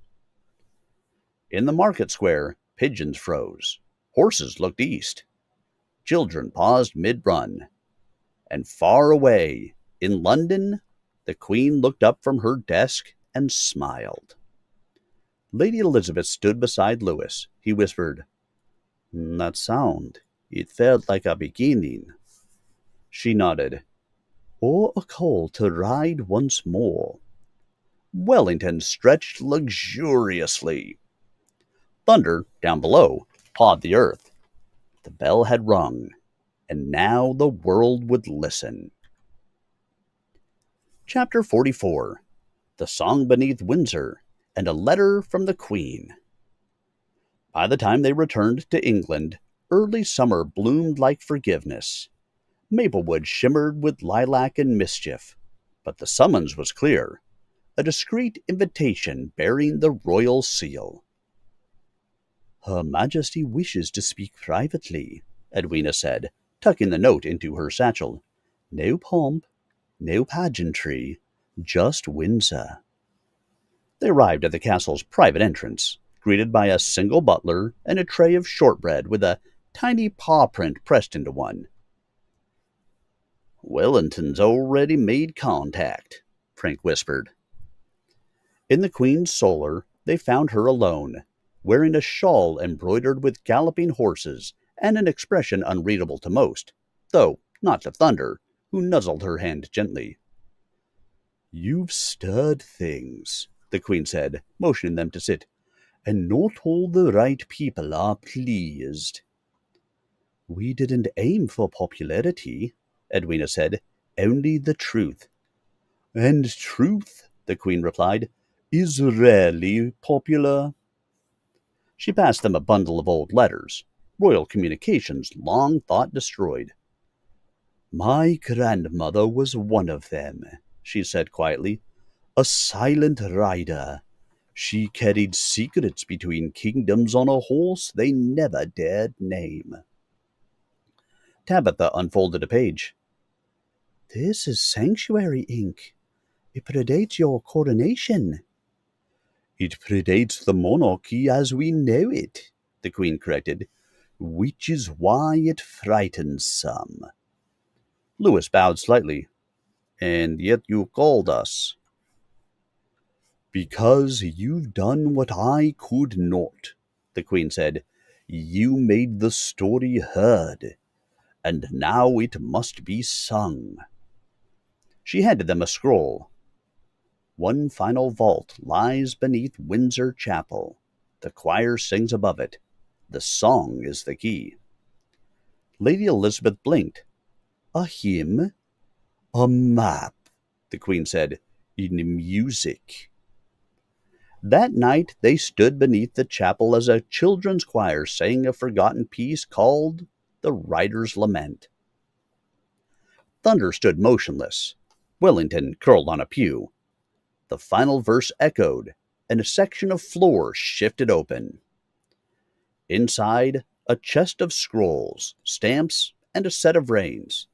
In the market square, pigeons froze. Horses looked east. Children paused mid-run. And far away, in London, the Queen looked up from her desk and smiled. Lady Elizabeth stood beside Lewis. He whispered, That sound, it felt like a beginning. She nodded. Or a call to ride once more. Wellington stretched luxuriously. Thunder, down below, pawed the earth. The bell had rung, and now the world would listen. Chapter 44. The Song Beneath Windsor, and a Letter from the Queen. By the time they returned to England, early summer bloomed like forgiveness. Maplewood shimmered with lilac and mischief, but the summons was clear, a discreet invitation bearing the royal seal. Her Majesty wishes to speak privately, Edwina said, tucking the note into her satchel. No pomp, no pageantry, just Windsor. They arrived at the castle's private entrance, greeted by a single butler and a tray of shortbread with a tiny paw print pressed into one. Wellington's already made contact, Frank whispered. In the Queen's solar, they found her alone, wearing a shawl embroidered with galloping horses and an expression unreadable to most, though not to Thunder, who nuzzled her hand gently. You've stirred things, the Queen said, motioning them to sit, and not all the right people are pleased. We didn't aim for popularity, Edwina said, only the truth. And truth, the Queen replied, is rarely popular. She passed them a bundle of old letters, royal communications long thought destroyed. My grandmother was one of them, she said quietly, a silent rider. She carried secrets between kingdoms on a horse they never dared name. Tabitha unfolded a page. This is sanctuary ink. It predates your coronation. It predates the monarchy as we know it, the Queen corrected, which is why it frightens some. Lewis bowed slightly. And yet you called us. Because you've done what I could not, the Queen said. You made the story heard, and now it must be sung. She handed them a scroll. One final vault lies beneath Windsor Chapel. The choir sings above it. The song is the key. Lady Elizabeth blinked. A hymn? A map, the Queen said, in music. That night they stood beneath the chapel as a children's choir sang a forgotten piece called The Writer's Lament. Thunder stood motionless. Wellington curled on a pew. The final verse echoed, and a section of floor shifted open. Inside, a chest of scrolls, stamps, and a set of reins.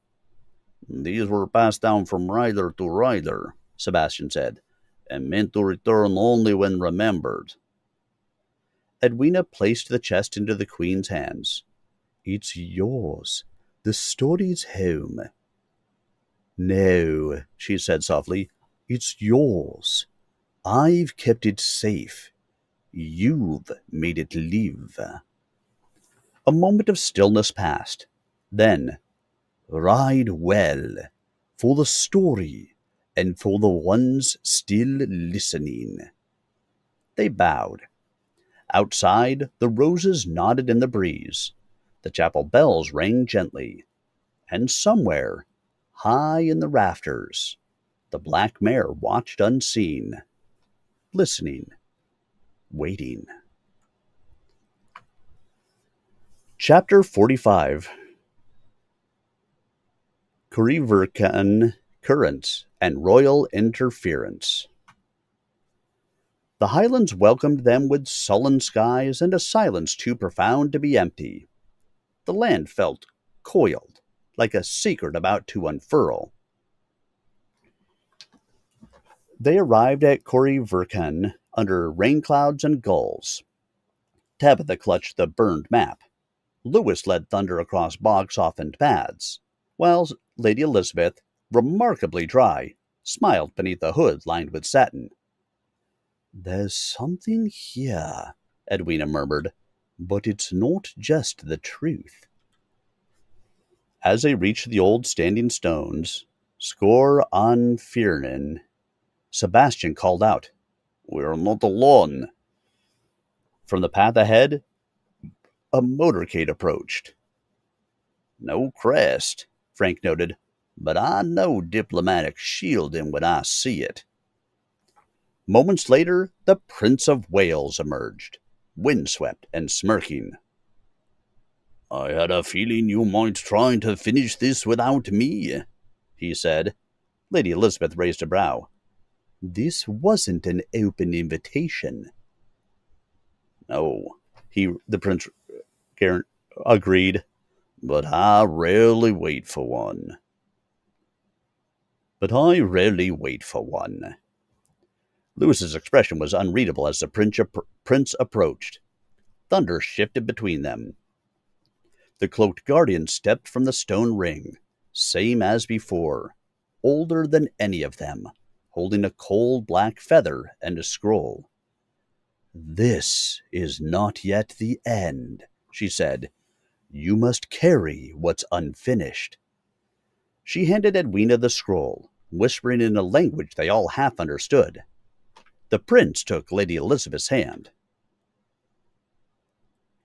These were passed down from rider to rider, Sebastian said, and meant to return only when remembered. Edwina placed the chest into the Queen's hands. It's yours. The story's home. No, she said softly. It's yours. I've kept it safe. You've made it live. A moment of stillness passed. Then, ride well, for the story and for the ones still listening. They bowed. Outside, the roses nodded in the breeze. The chapel bells rang gently. And somewhere, high in the rafters, the black mare watched unseen, listening, waiting. Chapter 45 Curryverkan Currents and Royal Interference. The Highlands welcomed them with sullen skies and a silence too profound to be empty. The land felt coiled, like a secret about to unfurl. They arrived at Curryverkan under rain clouds and gulls. Tabitha clutched the burned map. Lewis led Thunder across bog-softened paths, while Lady Elizabeth, remarkably dry, smiled beneath a hood lined with satin. There's something here, Edwina murmured, but it's not just the truth. As they reached the old standing stones, Skor an Firnin, Sebastian called out, We're not alone. From the path ahead, a motorcade approached. No crest, Frank noted, but I know diplomatic shielding when I see it. Moments later, the Prince of Wales emerged, windswept and smirking. I had a feeling you might try to finish this without me, he said. Lady Elizabeth raised a brow. This wasn't an open invitation. No, the prince agreed, but I rarely wait for one. Lewis's expression was unreadable as the prince approached. Thunder shifted between them. The cloaked guardian stepped from the stone ring, same as before, older than any of them, holding a cold black feather and a scroll. This is not yet the end, she said. You must carry what's unfinished. She handed Edwina the scroll, whispering in a language they all half understood. The prince took Lady Elizabeth's hand.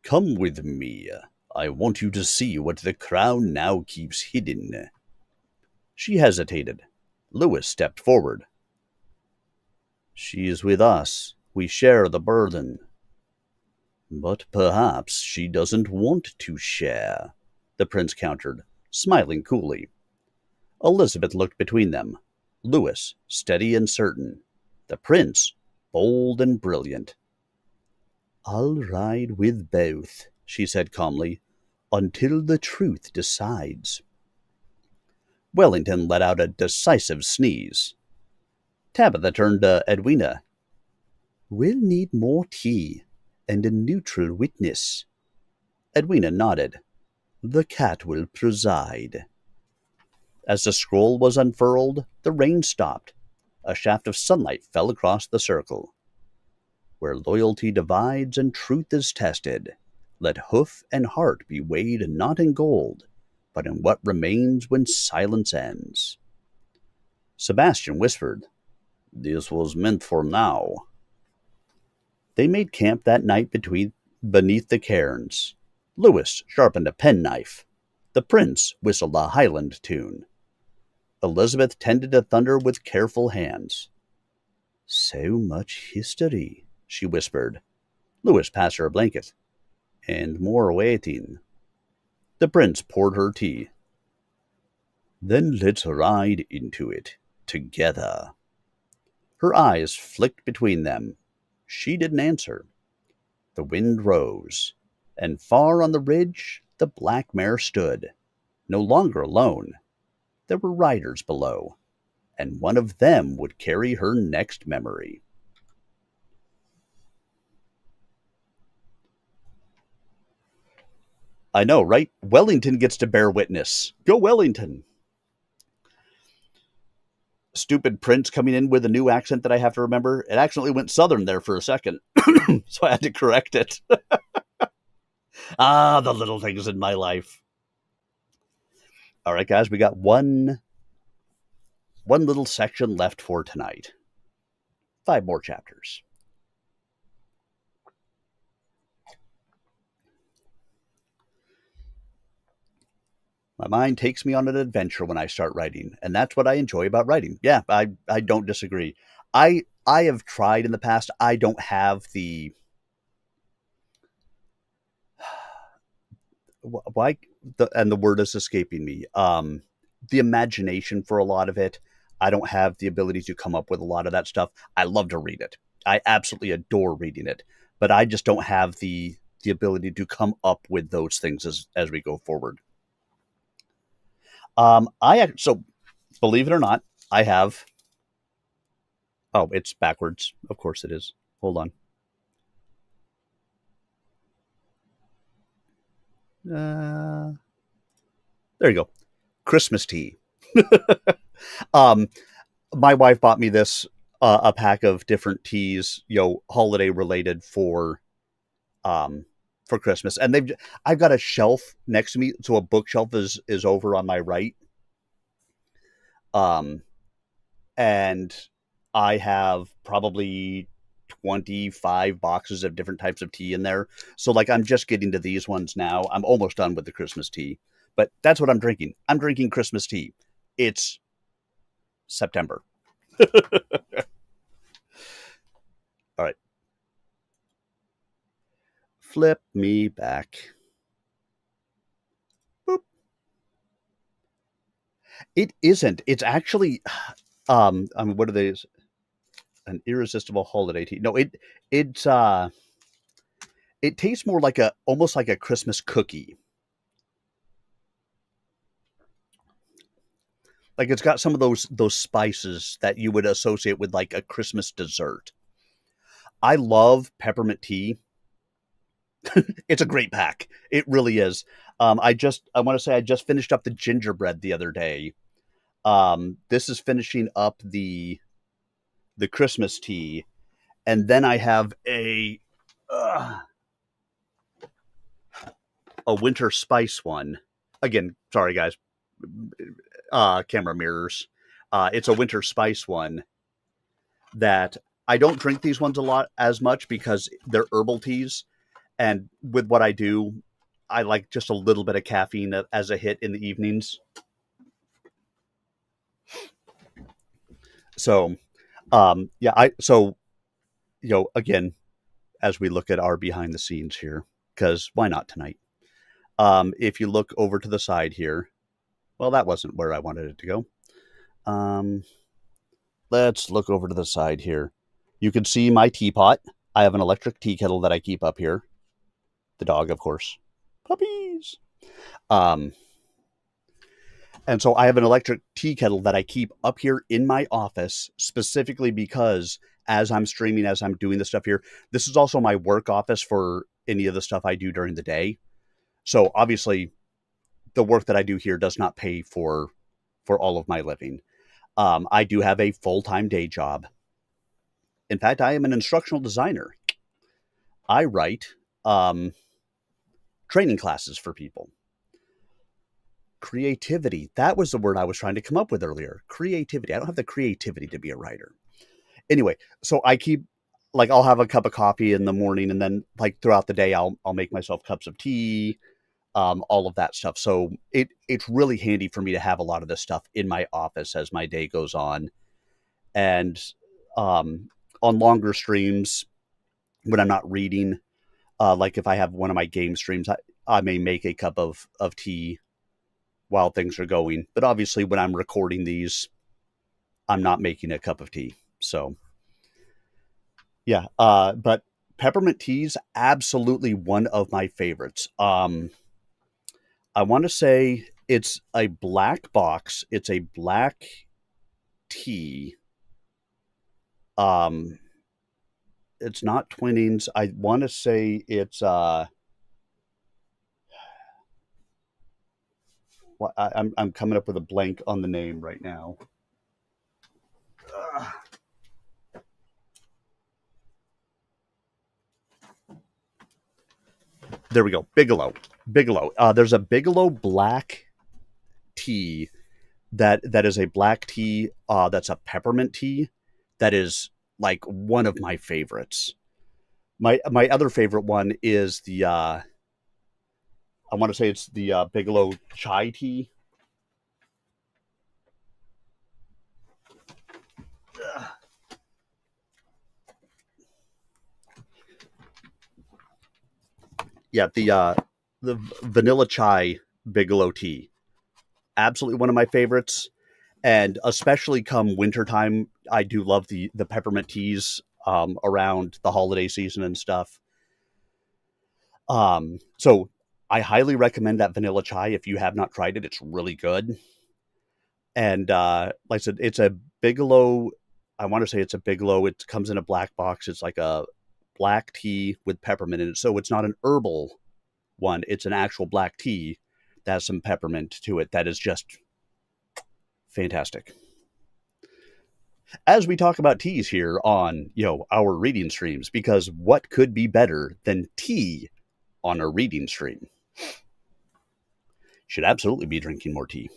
Come with me. I want you to see what the crown now keeps hidden. She hesitated. Lewis stepped forward. She is with us. We share the burden. But perhaps she doesn't want to share, the prince countered, smiling coolly. Elizabeth looked between them. Lewis, steady and certain. The prince, bold and brilliant. I'll ride with both, she said calmly, until the truth decides. Wellington let out a decisive sneeze. Tabitha turned to Edwina. We'll need more tea and a neutral witness. Edwina nodded. The cat will preside. As the scroll was unfurled, the rain stopped. A shaft of sunlight fell across the circle. Where loyalty divides and truth is tested, let hoof and heart be weighed not in gold, but in what remains when silence ends. Sebastian whispered, This was meant for now. They made camp that night beneath the cairns. Lewis sharpened a penknife. The prince whistled a Highland tune. Elizabeth tended to thunder with careful hands. So much history, she whispered. Lewis passed her a blanket. And more waiting. The prince poured her tea. Then let's ride into it, together. Her eyes flicked between them. She didn't answer. The wind rose, and far on the ridge the black mare stood, no longer alone. There were riders below, and one of them would carry her next memory. I know, right? Wellington gets to bear witness. Go Wellington! Stupid Prince coming in with a new accent that I have to remember. It accidentally went southern there for a second, so I had to correct it. The little things in my life. All right, guys, we got one little section left for tonight. 5 more chapters. My mind takes me on an adventure when I start writing, and that's what I enjoy about writing. Yeah, I don't disagree. I have tried in the past. I don't have the and the word is escaping me. The imagination for a lot of it. I don't have the ability to come up with a lot of that stuff. I love to read it. I absolutely adore reading it, but I just don't have the ability to come up with those things as we go forward. So believe it or not, I have. Oh, it's backwards. Of course it is. Hold on. There you go. Christmas tea. My wife bought me this a pack of different teas, holiday related for Christmas, and I've got a shelf next to me, so a bookshelf is over on my right, and I have probably 25 boxes of different types of tea in there. So like I'm just getting to these ones now. I'm almost done with the Christmas tea, but that's what I'm drinking. I'm drinking Christmas tea. It's September. All right. Flip me back. Boop. It isn't. It's actually, what are they? An irresistible holiday tea. No, it tastes more like almost like a Christmas cookie. Like it's got some of those spices that you would associate with like a Christmas dessert. I love peppermint tea. It's a great pack. It really is. I want to say I just finished up the gingerbread the other day. This is finishing up the Christmas tea, and then I have a winter spice one. Again, sorry guys, camera mirrors. It's a winter spice one that I don't drink these ones a lot as much because they're herbal teas. And with what I do, I like just a little bit of caffeine as a hit in the evenings. So, again, as we look at our behind the scenes here, because why not tonight? If you look over to the side here, well, that wasn't where I wanted it to go. Let's look over to the side here. You can see my teapot. I have an electric tea kettle that I keep up here. The dog, of course. Puppies. And so I have an electric tea kettle that I keep up here in my office specifically because as I'm streaming, as I'm doing the stuff here, this is also my work office for any of the stuff I do during the day. So obviously, the work that I do here does not pay for all of my living. I do have a full-time day job. In fact, I am an instructional designer. I write training classes for people. Creativity. That was the word I was trying to come up with earlier. Creativity. I don't have the creativity to be a writer. Anyway, so I keep like I'll have a cup of coffee in the morning, and then like throughout the day I'll make myself cups of tea, all of that stuff. So it's really handy for me to have a lot of this stuff in my office as my day goes on. And on longer streams when I'm not reading, like if I have one of my game streams, I may make a cup of tea while things are going. But obviously, when I'm recording these, I'm not making a cup of tea. So, yeah. But peppermint tea's absolutely one of my favorites. I want to say it's a black box. It's a black tea. Um, it's not Twinings. I want to say it's I'm coming up with a blank on the name right now. There we go. Bigelow. Bigelow. There's a Bigelow black tea that is a black tea. That's a peppermint tea. That is like one of my favorites. My other favorite one is the I want to say it's the Bigelow chai tea. Yeah, the vanilla chai Bigelow tea. Absolutely one of my favorites. And especially come wintertime, I do love the peppermint teas around the holiday season and stuff. So I highly recommend that vanilla chai if you have not tried it. It's really good. And like I said, it's a Bigelow. I want to say it's a Bigelow. It comes in a black box. It's like a black tea with peppermint in it. So it's not an herbal one. It's an actual black tea that has some peppermint to it. That is just fantastic. As we talk about teas here on, our reading streams, because what could be better than tea on a reading stream? Should absolutely be drinking more tea.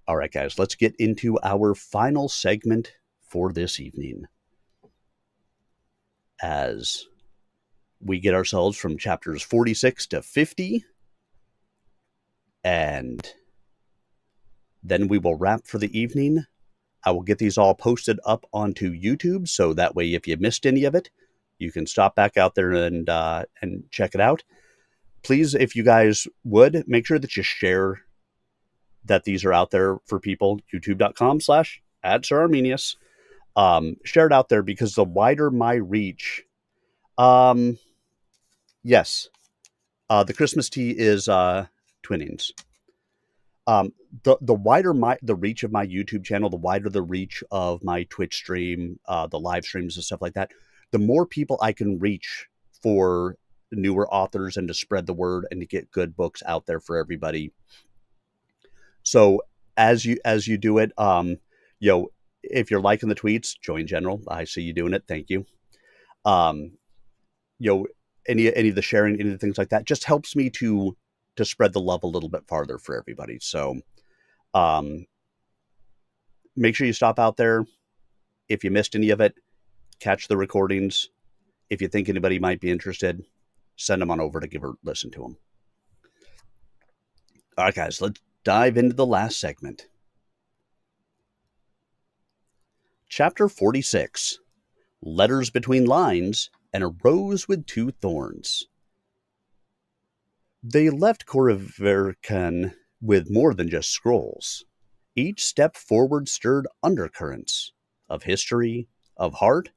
All right, guys, let's get into our final segment for this evening. As we get ourselves from chapters 46 to 50, and then we will wrap for the evening. I will get these all posted up onto YouTube, so that way if you missed any of it, you can stop back out there and check it out. Please, if you guys would, make sure that you share that these are out there for people. youtube.com/@SirArminius. Share it out there because the wider my reach, yes, the Christmas tea is Twinnings. The wider the reach of my YouTube channel, the wider the reach of my Twitch stream, the live streams and stuff like that, the more people I can reach for newer authors and to spread the word and to get good books out there for everybody. So as you do it, if you're liking the tweets, join general. I see you doing it. Thank you. Um, any of the sharing, any of the things like that, just helps me to spread the love a little bit farther for everybody. So, make sure you stop out there. If you missed any of it, catch the recordings. If you think anybody might be interested, send them on over to give a listen to them. All right, guys, let's dive into the last segment. Chapter 46, Letters Between Lines and a Rose with Two Thorns. They left Corrivercan with more than just scrolls. Each step forward stirred undercurrents of history, of heart,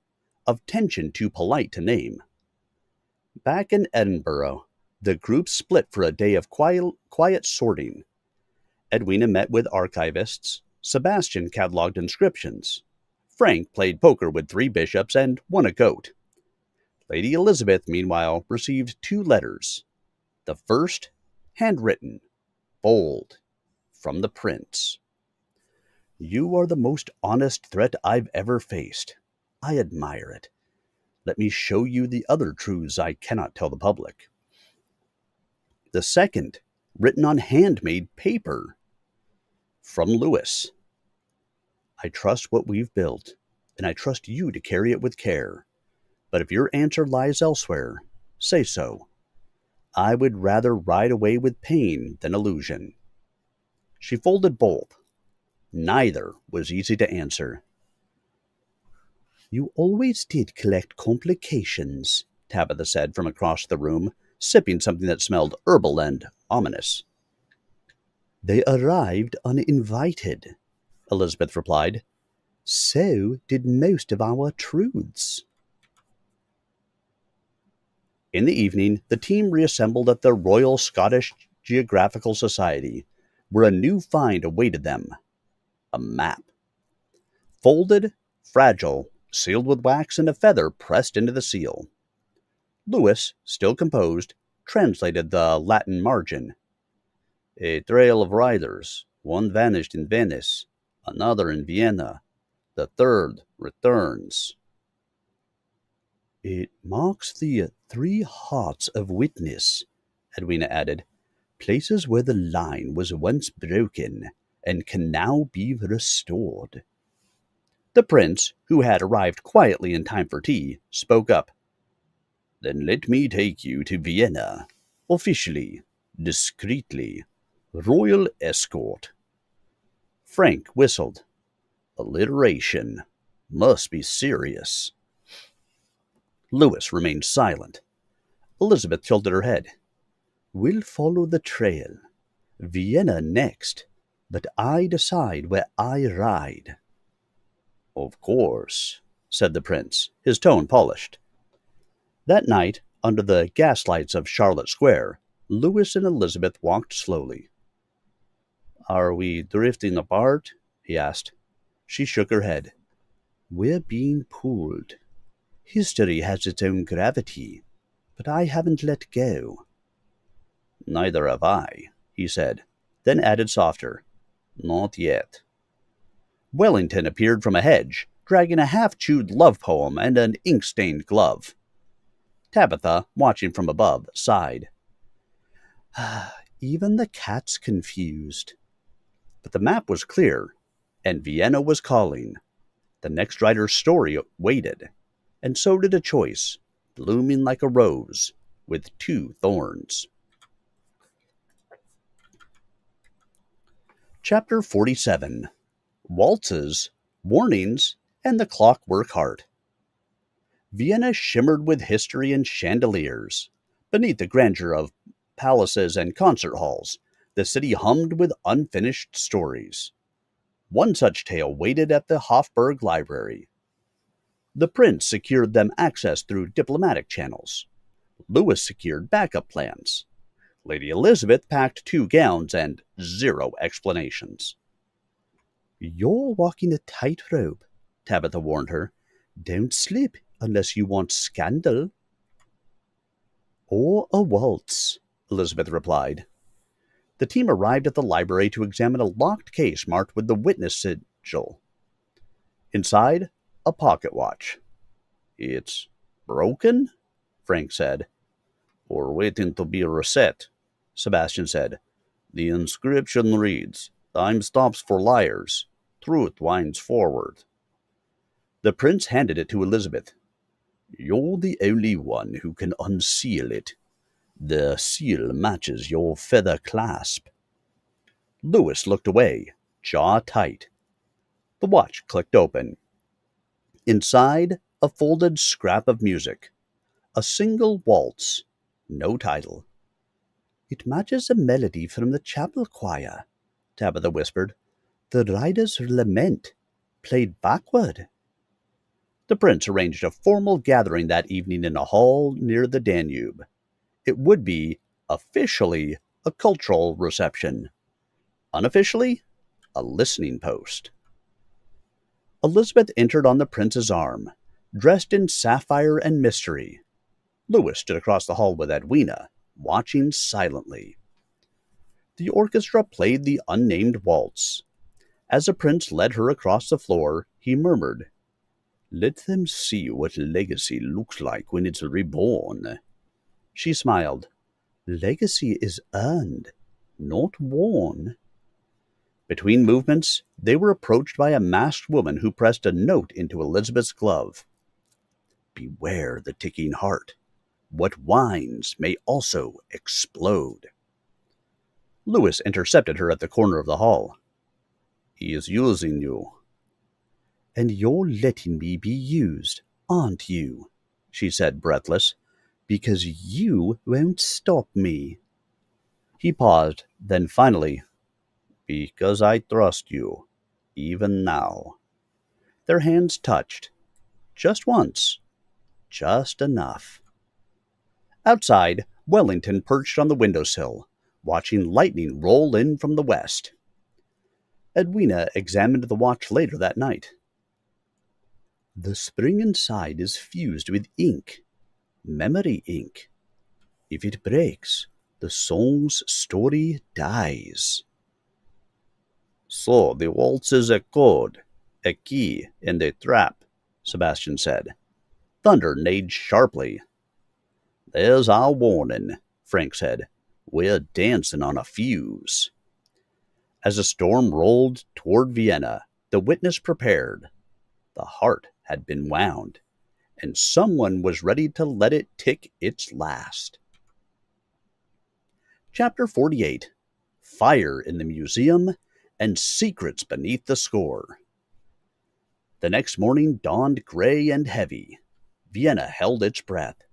of tension too polite to name. Back in Edinburgh, the group split for a day of quiet sorting. Edwina met with archivists. Sebastian cataloged inscriptions. Frank played poker with 3 bishops and won a goat. Lady Elizabeth, meanwhile, received 2 letters. The first, handwritten, bold, from the prince. You are the most honest threat I've ever faced. I admire it. Let me show you the other truths I cannot tell the public. The second, written on handmade paper. From Lewis. I trust what we've built, and I trust you to carry it with care. But if your answer lies elsewhere, say so. I would rather ride away with pain than illusion. She folded both. Neither was easy to answer. You always did collect complications, Tabitha said from across the room, sipping something that smelled herbal and ominous. They arrived uninvited, Elizabeth replied. So did most of our truths. In the evening, the team reassembled at the Royal Scottish Geographical Society, where a new find awaited them. A map. Folded, fragile, sealed with wax and a feather pressed into the seal. Lewis, still composed, translated the Latin margin. A trail of riders, one vanished in Venice, another in Vienna, the third returns. It marks the 3 hearts of witness, Edwina added, places where the line was once broken and can now be restored. The prince, who had arrived quietly in time for tea, spoke up. Then let me take you to Vienna, officially, discreetly, royal escort. Frank whistled. Alliteration. Must be serious. Lewis remained silent. Elizabeth tilted her head. We'll follow the trail. Vienna next, but I decide where I ride. Of course, said the prince, his tone polished. That night, under the gaslights of Charlotte Square, Lewis and Elizabeth walked slowly. Are we drifting apart? He asked. She shook her head. We're being pulled. History has its own gravity, but I haven't let go. Neither have I, he said, then added softer. Not yet. Wellington appeared from a hedge, dragging a half-chewed love poem and an ink-stained glove. Tabitha, watching from above, sighed. Even the cat's confused. But the map was clear, and Vienna was calling. The next writer's story waited, and so did a choice, blooming like a rose, with 2 thorns. Chapter 47. Waltzes, Warnings, and the Clockwork Heart. Vienna shimmered with history and chandeliers. Beneath the grandeur of palaces and concert halls, the city hummed with unfinished stories. One such tale waited at the Hofburg Library. The prince secured them access through diplomatic channels. Lewis secured backup plans. Lady Elizabeth packed 2 gowns and 0 explanations. You're walking a tightrope, Tabitha warned her. Don't slip unless you want scandal. Or a waltz, Elizabeth replied. The team arrived at the library to examine a locked case marked with the witness sigil. Inside, a pocket watch. It's broken? Frank said. Or waiting to be reset, Sebastian said. The inscription reads, Time stops for liars. Truth winds forward. The prince handed it to Elizabeth. You're the only one who can unseal it. The seal matches your feather clasp. Lewis looked away, jaw tight. The watch clicked open. Inside, a folded scrap of music. A single waltz. No title. It matches a melody from the chapel choir, Tabitha whispered. The Rider's Lament, played backward. The prince arranged a formal gathering that evening in a hall near the Danube. It would be, officially, a cultural reception. Unofficially, a listening post. Elizabeth entered on the prince's arm, dressed in sapphire and mystery. Lewis stood across the hall with Edwina, watching silently. The orchestra played the unnamed waltz. As the prince led her across the floor, he murmured, "Let them see what legacy looks like when it's reborn." She smiled. "Legacy is earned, not worn." Between movements, they were approached by a masked woman who pressed a note into Elizabeth's glove. "Beware the ticking heart. What winds may also explode." Lewis intercepted her at the corner of the hall. "He is using you." "And you're letting me be used, aren't you?" she said, breathless. "Because you won't stop me." He paused, then finally, "Because I trust you, even now." Their hands touched. Just once. Just enough. Outside, Wellington perched on the windowsill, watching lightning roll in from the west. Edwina examined the watch later that night. "The spring inside is fused with ink, memory ink. If it breaks, the song's story dies." "So the waltz is a code, a key, and a trap," Sebastian said. Thunder neighed sharply. "There's our warning," Frank said. "We're dancing on a fuse." As the storm rolled toward Vienna, the witness prepared. The heart had been wound, and someone was ready to let it tick its last. Chapter 48. Fire in the Museum and Secrets Beneath the Score. The next morning dawned gray and heavy. Vienna held its breath.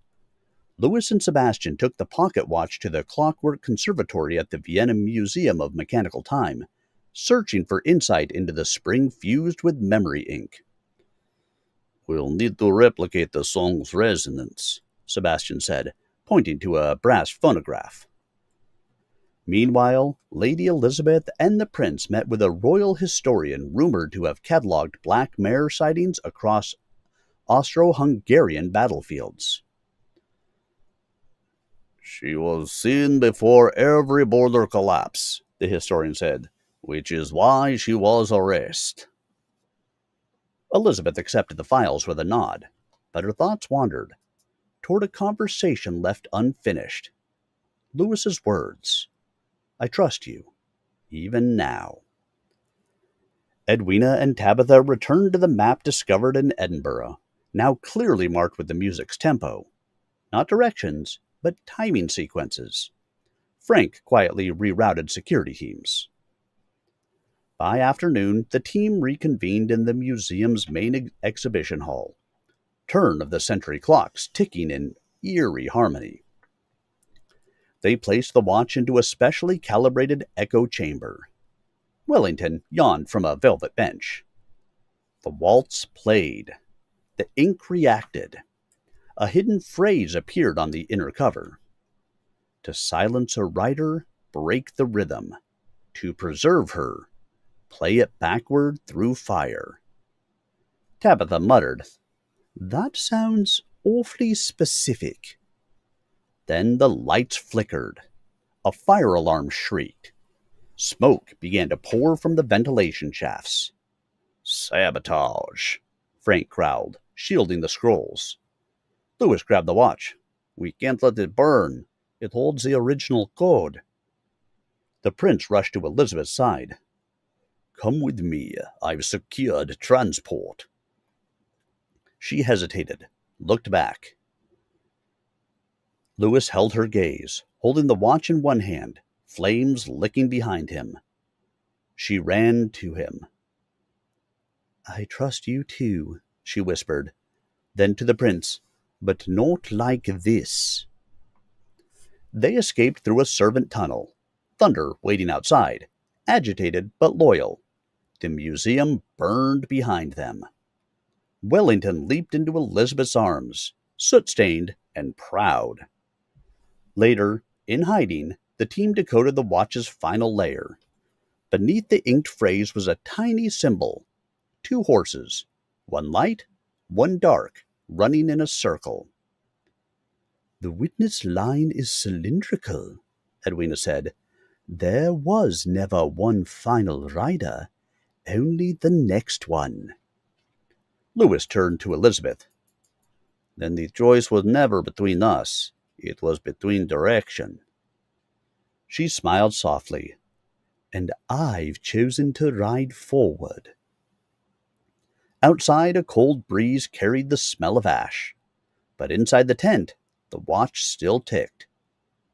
Lewis and Sebastian took the pocket watch to the clockwork conservatory at the Vienna Museum of Mechanical Time, searching for insight into the spring fused with memory ink. "We'll need to replicate the song's resonance," Sebastian said, pointing to a brass phonograph. Meanwhile, Lady Elizabeth and the prince met with a royal historian rumored to have catalogued black mare sightings across Austro-Hungarian battlefields. "She was seen before every border collapse," the historian said, "which is why she was arrested." Elizabeth accepted the files with a nod, but her thoughts wandered toward a conversation left unfinished. Lewis's words, "I trust you, even now." Edwina and Tabitha returned to the map discovered in Edinburgh, now clearly marked with the music's tempo. Not directions, but timing sequences. Frank quietly rerouted security teams. By afternoon, the team reconvened in the museum's main exhibition hall. Turn-of-the-century clocks ticking in eerie harmony. They placed the watch into a specially calibrated echo chamber. Wellington yawned from a velvet bench. The waltz played. The ink reacted. A hidden phrase appeared on the inner cover. To silence a writer, break the rhythm. To preserve her, play it backward through fire. Tabitha muttered, "That sounds awfully specific." Then the lights flickered. A fire alarm shrieked. Smoke began to pour from the ventilation shafts. "Sabotage," Frank growled, shielding the scrolls. Lewis grabbed the watch. "We can't let it burn. It holds the original code." The prince rushed to Elizabeth's side. "Come with me. I've secured transport." She hesitated, looked back. Lewis held her gaze, holding the watch in one hand, flames licking behind him. She ran to him. "I trust you too," she whispered. Then to the prince, "But not like this." They escaped through a servant tunnel. Thunder waiting outside, agitated but loyal. The museum burned behind them. Wellington leaped into Elizabeth's arms, soot-stained and proud. Later, in hiding, the team decoded the watch's final layer. Beneath the inked phrase was a tiny symbol: two horses, one light, one dark, running in a circle. "The witness line is cylindrical," Edwina said. "There was never one final rider, only the next one." Lewis turned to Elizabeth. "Then the choice was never between us. It was between direction." She smiled softly. "And I've chosen to ride forward." Outside, a cold breeze carried the smell of ash. But inside the tent, the watch still ticked.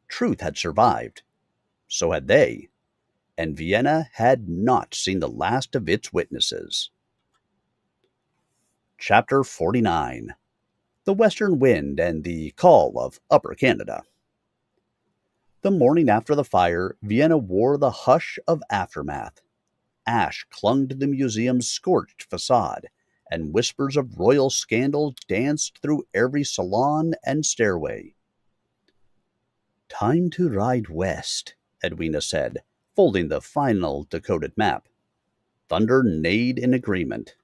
Truth had survived. So had they. And Vienna had not seen the last of its witnesses. Chapter 49. The Western Wind and the Call of Upper Canada. The morning after the fire, Vienna wore the hush of aftermath. Ash clung to the museum's scorched facade, and whispers of royal scandal danced through every salon and stairway. "Time to ride west," Edwina said, folding the final decoded map. Thunder neighed in agreement.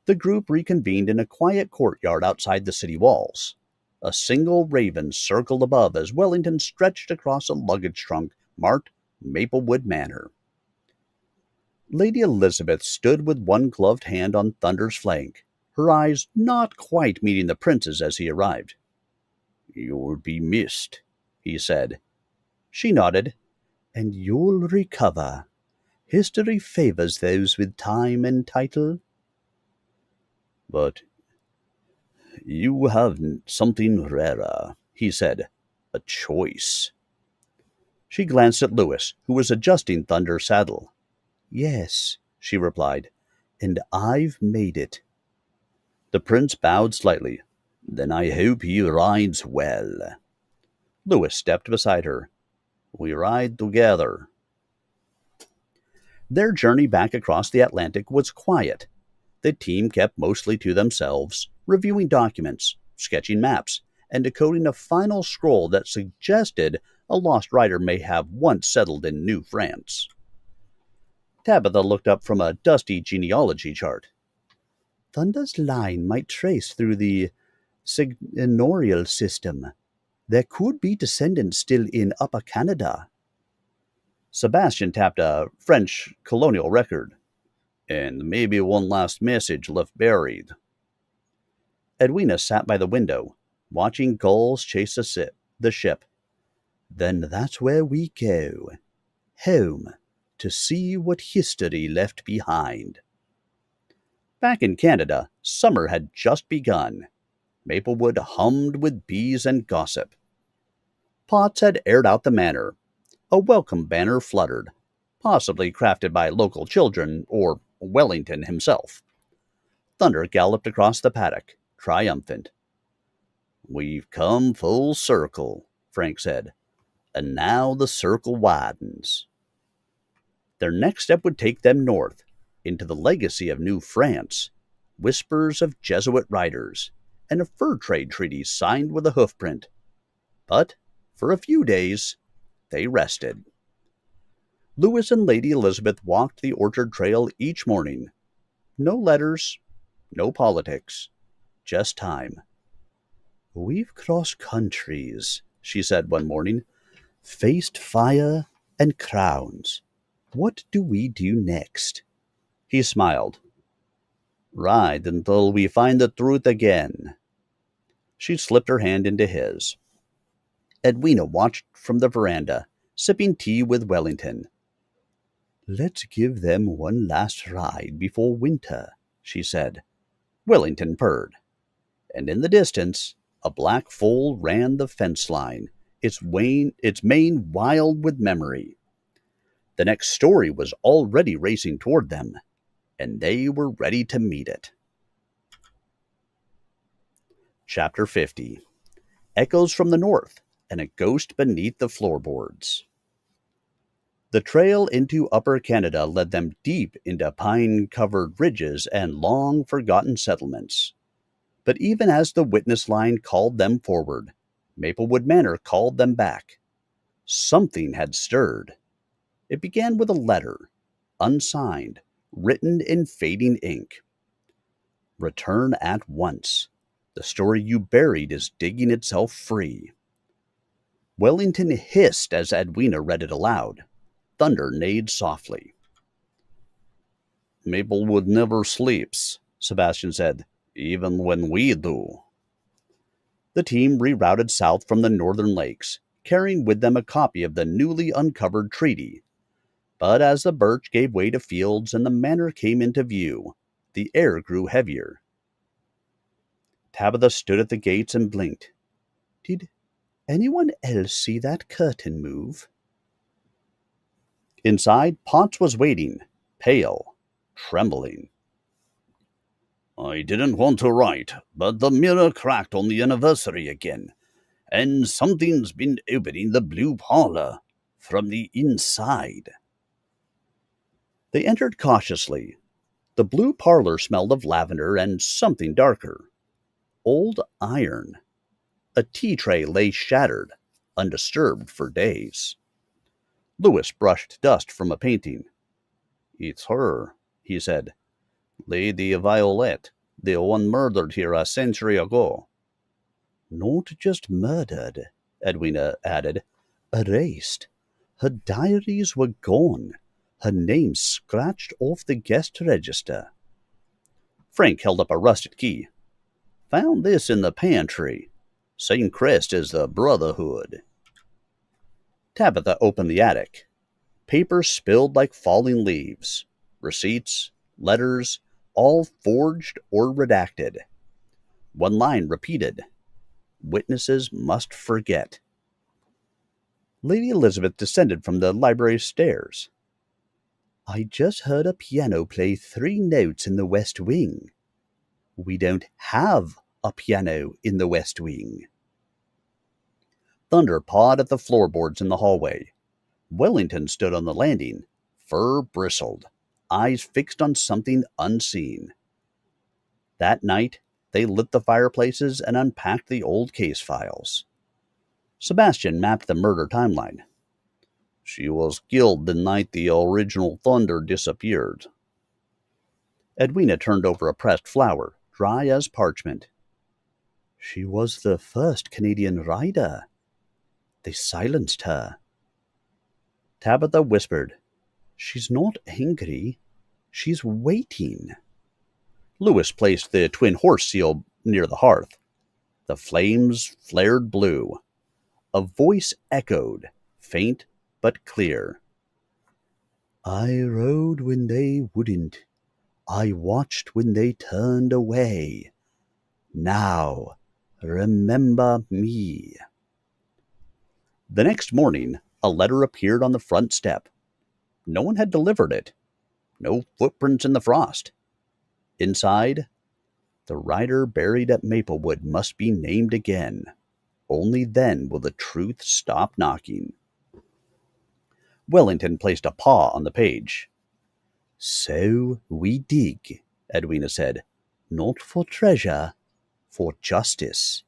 The group reconvened in a quiet courtyard outside the city walls. A single raven circled above as Wellington stretched across a luggage trunk marked Maplewood Manor. Lady Elizabeth stood with one gloved hand on Thunder's flank, her eyes not quite meeting the prince's as he arrived. "You'll be missed," he said. She nodded. "And you'll recover. History favors those with time and title." "But you have something rarer," he said. "A choice." She glanced at Lewis, who was adjusting Thunder's saddle. "Yes," she replied, "and I've made it." The prince bowed slightly. "Then I hope he rides well." Lewis stepped beside her. "We ride together." Their journey back across the Atlantic was quiet. The team kept mostly to themselves, reviewing documents, sketching maps, and decoding a final scroll that suggested a lost rider may have once settled in New France. Tabitha looked up from a dusty genealogy chart. "Thunder's line might trace through the signorial system. There could be descendants still in Upper Canada." Sebastian tapped a French colonial record. "And maybe one last message left buried." Edwina sat by the window, watching gulls chase the ship. "Then that's where we go. Home, to see what history left behind." Back in Canada, summer had just begun. Maplewood hummed with bees and gossip. Potts had aired out the manor. A welcome banner fluttered, possibly crafted by local children or Wellington himself. Thunder galloped across the paddock, triumphant. "We've come full circle," Frank said, "and now the circle widens." Their next step would take them north, into the legacy of New France, whispers of Jesuit riders, and a fur trade treaty signed with a hoofprint. But, for a few days, they rested. Lewis and Lady Elizabeth walked the orchard trail each morning. No letters, no politics, just time. "We've crossed countries," she said one morning, "faced fire and crowns. What do we do next?" He smiled. "Ride until we find the truth again." She slipped her hand into his. Edwina watched from the veranda, sipping tea with Wellington. "Let's give them one last ride before winter," she said. Wellington purred. And in the distance, a black foal ran the fence line, its mane wild with memory. The next story was already racing toward them, and they were ready to meet it. Chapter 50. Echoes from the North and a Ghost Beneath the Floorboards. The trail into Upper Canada led them deep into pine-covered ridges and long-forgotten settlements. But even as the witness line called them forward, Maplewood Manor called them back. Something had stirred. It began with a letter, unsigned, written in fading ink. Return at once. The story you buried is digging itself free. Wellington hissed as Edwina read it aloud. Thunder neighed softly. Maplewood never sleeps, Sebastian said, even when we do. The team rerouted south from the northern lakes, carrying with them a copy of the newly uncovered treaty. But as the birch gave way to fields and the manor came into view, the air grew heavier. Tabitha stood at the gates and blinked. Did anyone else see that curtain move? Inside, Potts was waiting, pale, trembling. I didn't want to write, but the mirror cracked on the anniversary again, and something's been opening the blue parlor from the inside. They entered cautiously. The blue parlor smelled of lavender and something darker. Old iron. A tea tray lay shattered, undisturbed for days. Lewis brushed dust from a painting. It's her, he said. Lady Violette, the one murdered here a century ago. Not just murdered, Edwina added. Erased. Her diaries were gone. Her name scratched off the guest register. Frank held up a rusted key. Found this in the pantry. Same crest as the Brotherhood. Tabitha opened the attic. Paper spilled like falling leaves. Receipts, letters, all forged or redacted. One line repeated. Witnesses must forget. Lady Elizabeth descended from the library stairs. I just heard a piano play 3 notes in the West Wing. We don't have a piano in the West Wing. Thunder pawed at the floorboards in the hallway. Wellington stood on the landing. Fur bristled, eyes fixed on something unseen. That night, they lit the fireplaces and unpacked the old case files. Sebastian mapped the murder timeline. She was killed the night the original Thunder disappeared. Edwina turned over a pressed flower, dry as parchment. She was the first Canadian rider. They silenced her. Tabitha whispered, She's not angry. She's waiting. Lewis placed the twin horse seal near the hearth. The flames flared blue. A voice echoed, faint but clear. I rode when they wouldn't. I watched when they turned away. Now, remember me. The next morning, a letter appeared on the front step. No one had delivered it. No footprints in the frost. Inside, the rider buried at Maplewood must be named again. Only then will the truth stop knocking. Wellington placed a paw on the page. So we dig, Edwina said. Not for treasure, for justice.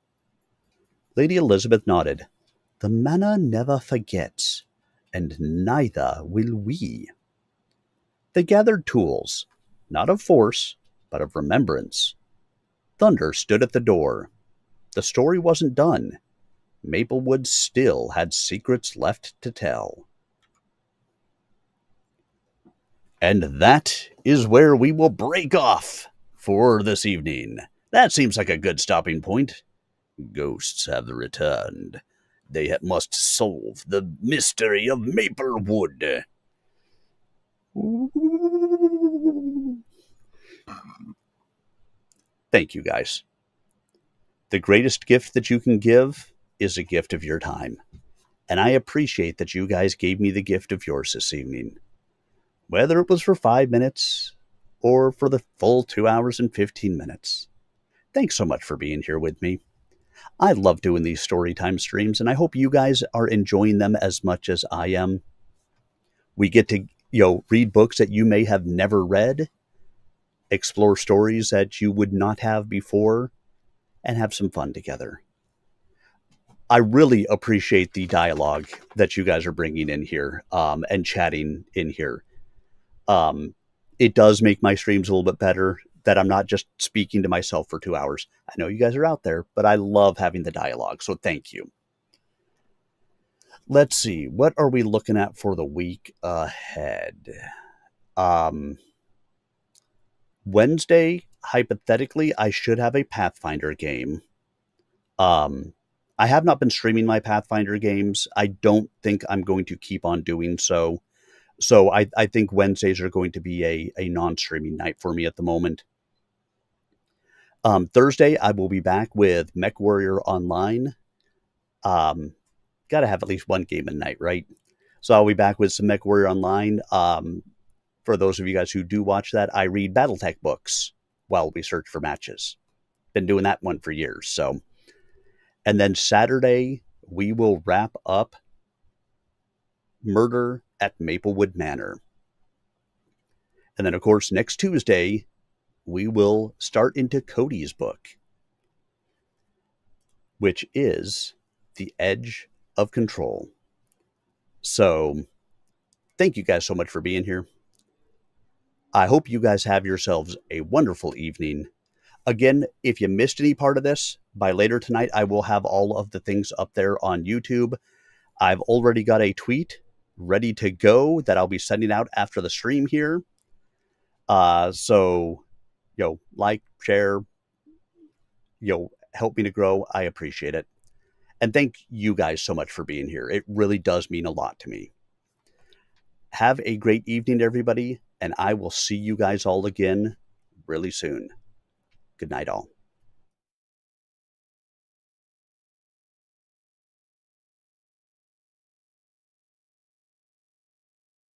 Lady Elizabeth nodded. The manor never forgets, and neither will we. They gathered tools, not of force, but of remembrance. Thunder stood at the door. The story wasn't done. Maplewood still had secrets left to tell. And that is where we will break off for this evening. That seems like a good stopping point. Ghosts have returned. They must solve the mystery of Maplewood. Thank you, guys. The greatest gift that you can give is a gift of your time. And I appreciate that you guys gave me the gift of yours this evening. Whether it was for 5 minutes or for the full 2 hours and 15 minutes. Thanks so much for being here with me. I love doing these storytime streams, and I hope you guys are enjoying them as much as I am. We get to, read books that you may have never read, explore stories that you would not have before, and have some fun together. I really appreciate the dialogue that you guys are bringing in here, and chatting in here. Um, it does make my streams a little bit better that I'm not just speaking to myself for 2 hours. I know you guys are out there, but I love having the dialogue. So thank you. Let's see. What are we looking at for the week ahead? Um, Wednesday, hypothetically, I should have a Pathfinder game. Um, I have not been streaming my Pathfinder games. I don't think I'm going to keep on doing so. So I think Wednesdays are going to be a non-streaming night for me at the moment. Thursday, I will be back with Mech Warrior Online. Got to have at least one game a night, right? So I'll be back with some Mech Warrior Online. For those of you guys who do watch that, I read BattleTech books while we search for matches. Been doing that one for years. So, and then Saturday, we will wrap up Murder at Maplewood Manor. And then, of course, next Tuesday, we will start into Cody's book, which is The Edge of Control. So, thank you guys so much for being here. I hope you guys have yourselves a wonderful evening. Again, if you missed any part of this, by later tonight, I will have all of the things up there on YouTube. I've already got a tweet ready to go that I'll be sending out after the stream here. So, like, share, help me to grow. I appreciate it. And thank you guys so much for being here. It really does mean a lot to me. Have a great evening, everybody, and I will see you guys all again really soon. Good night, all.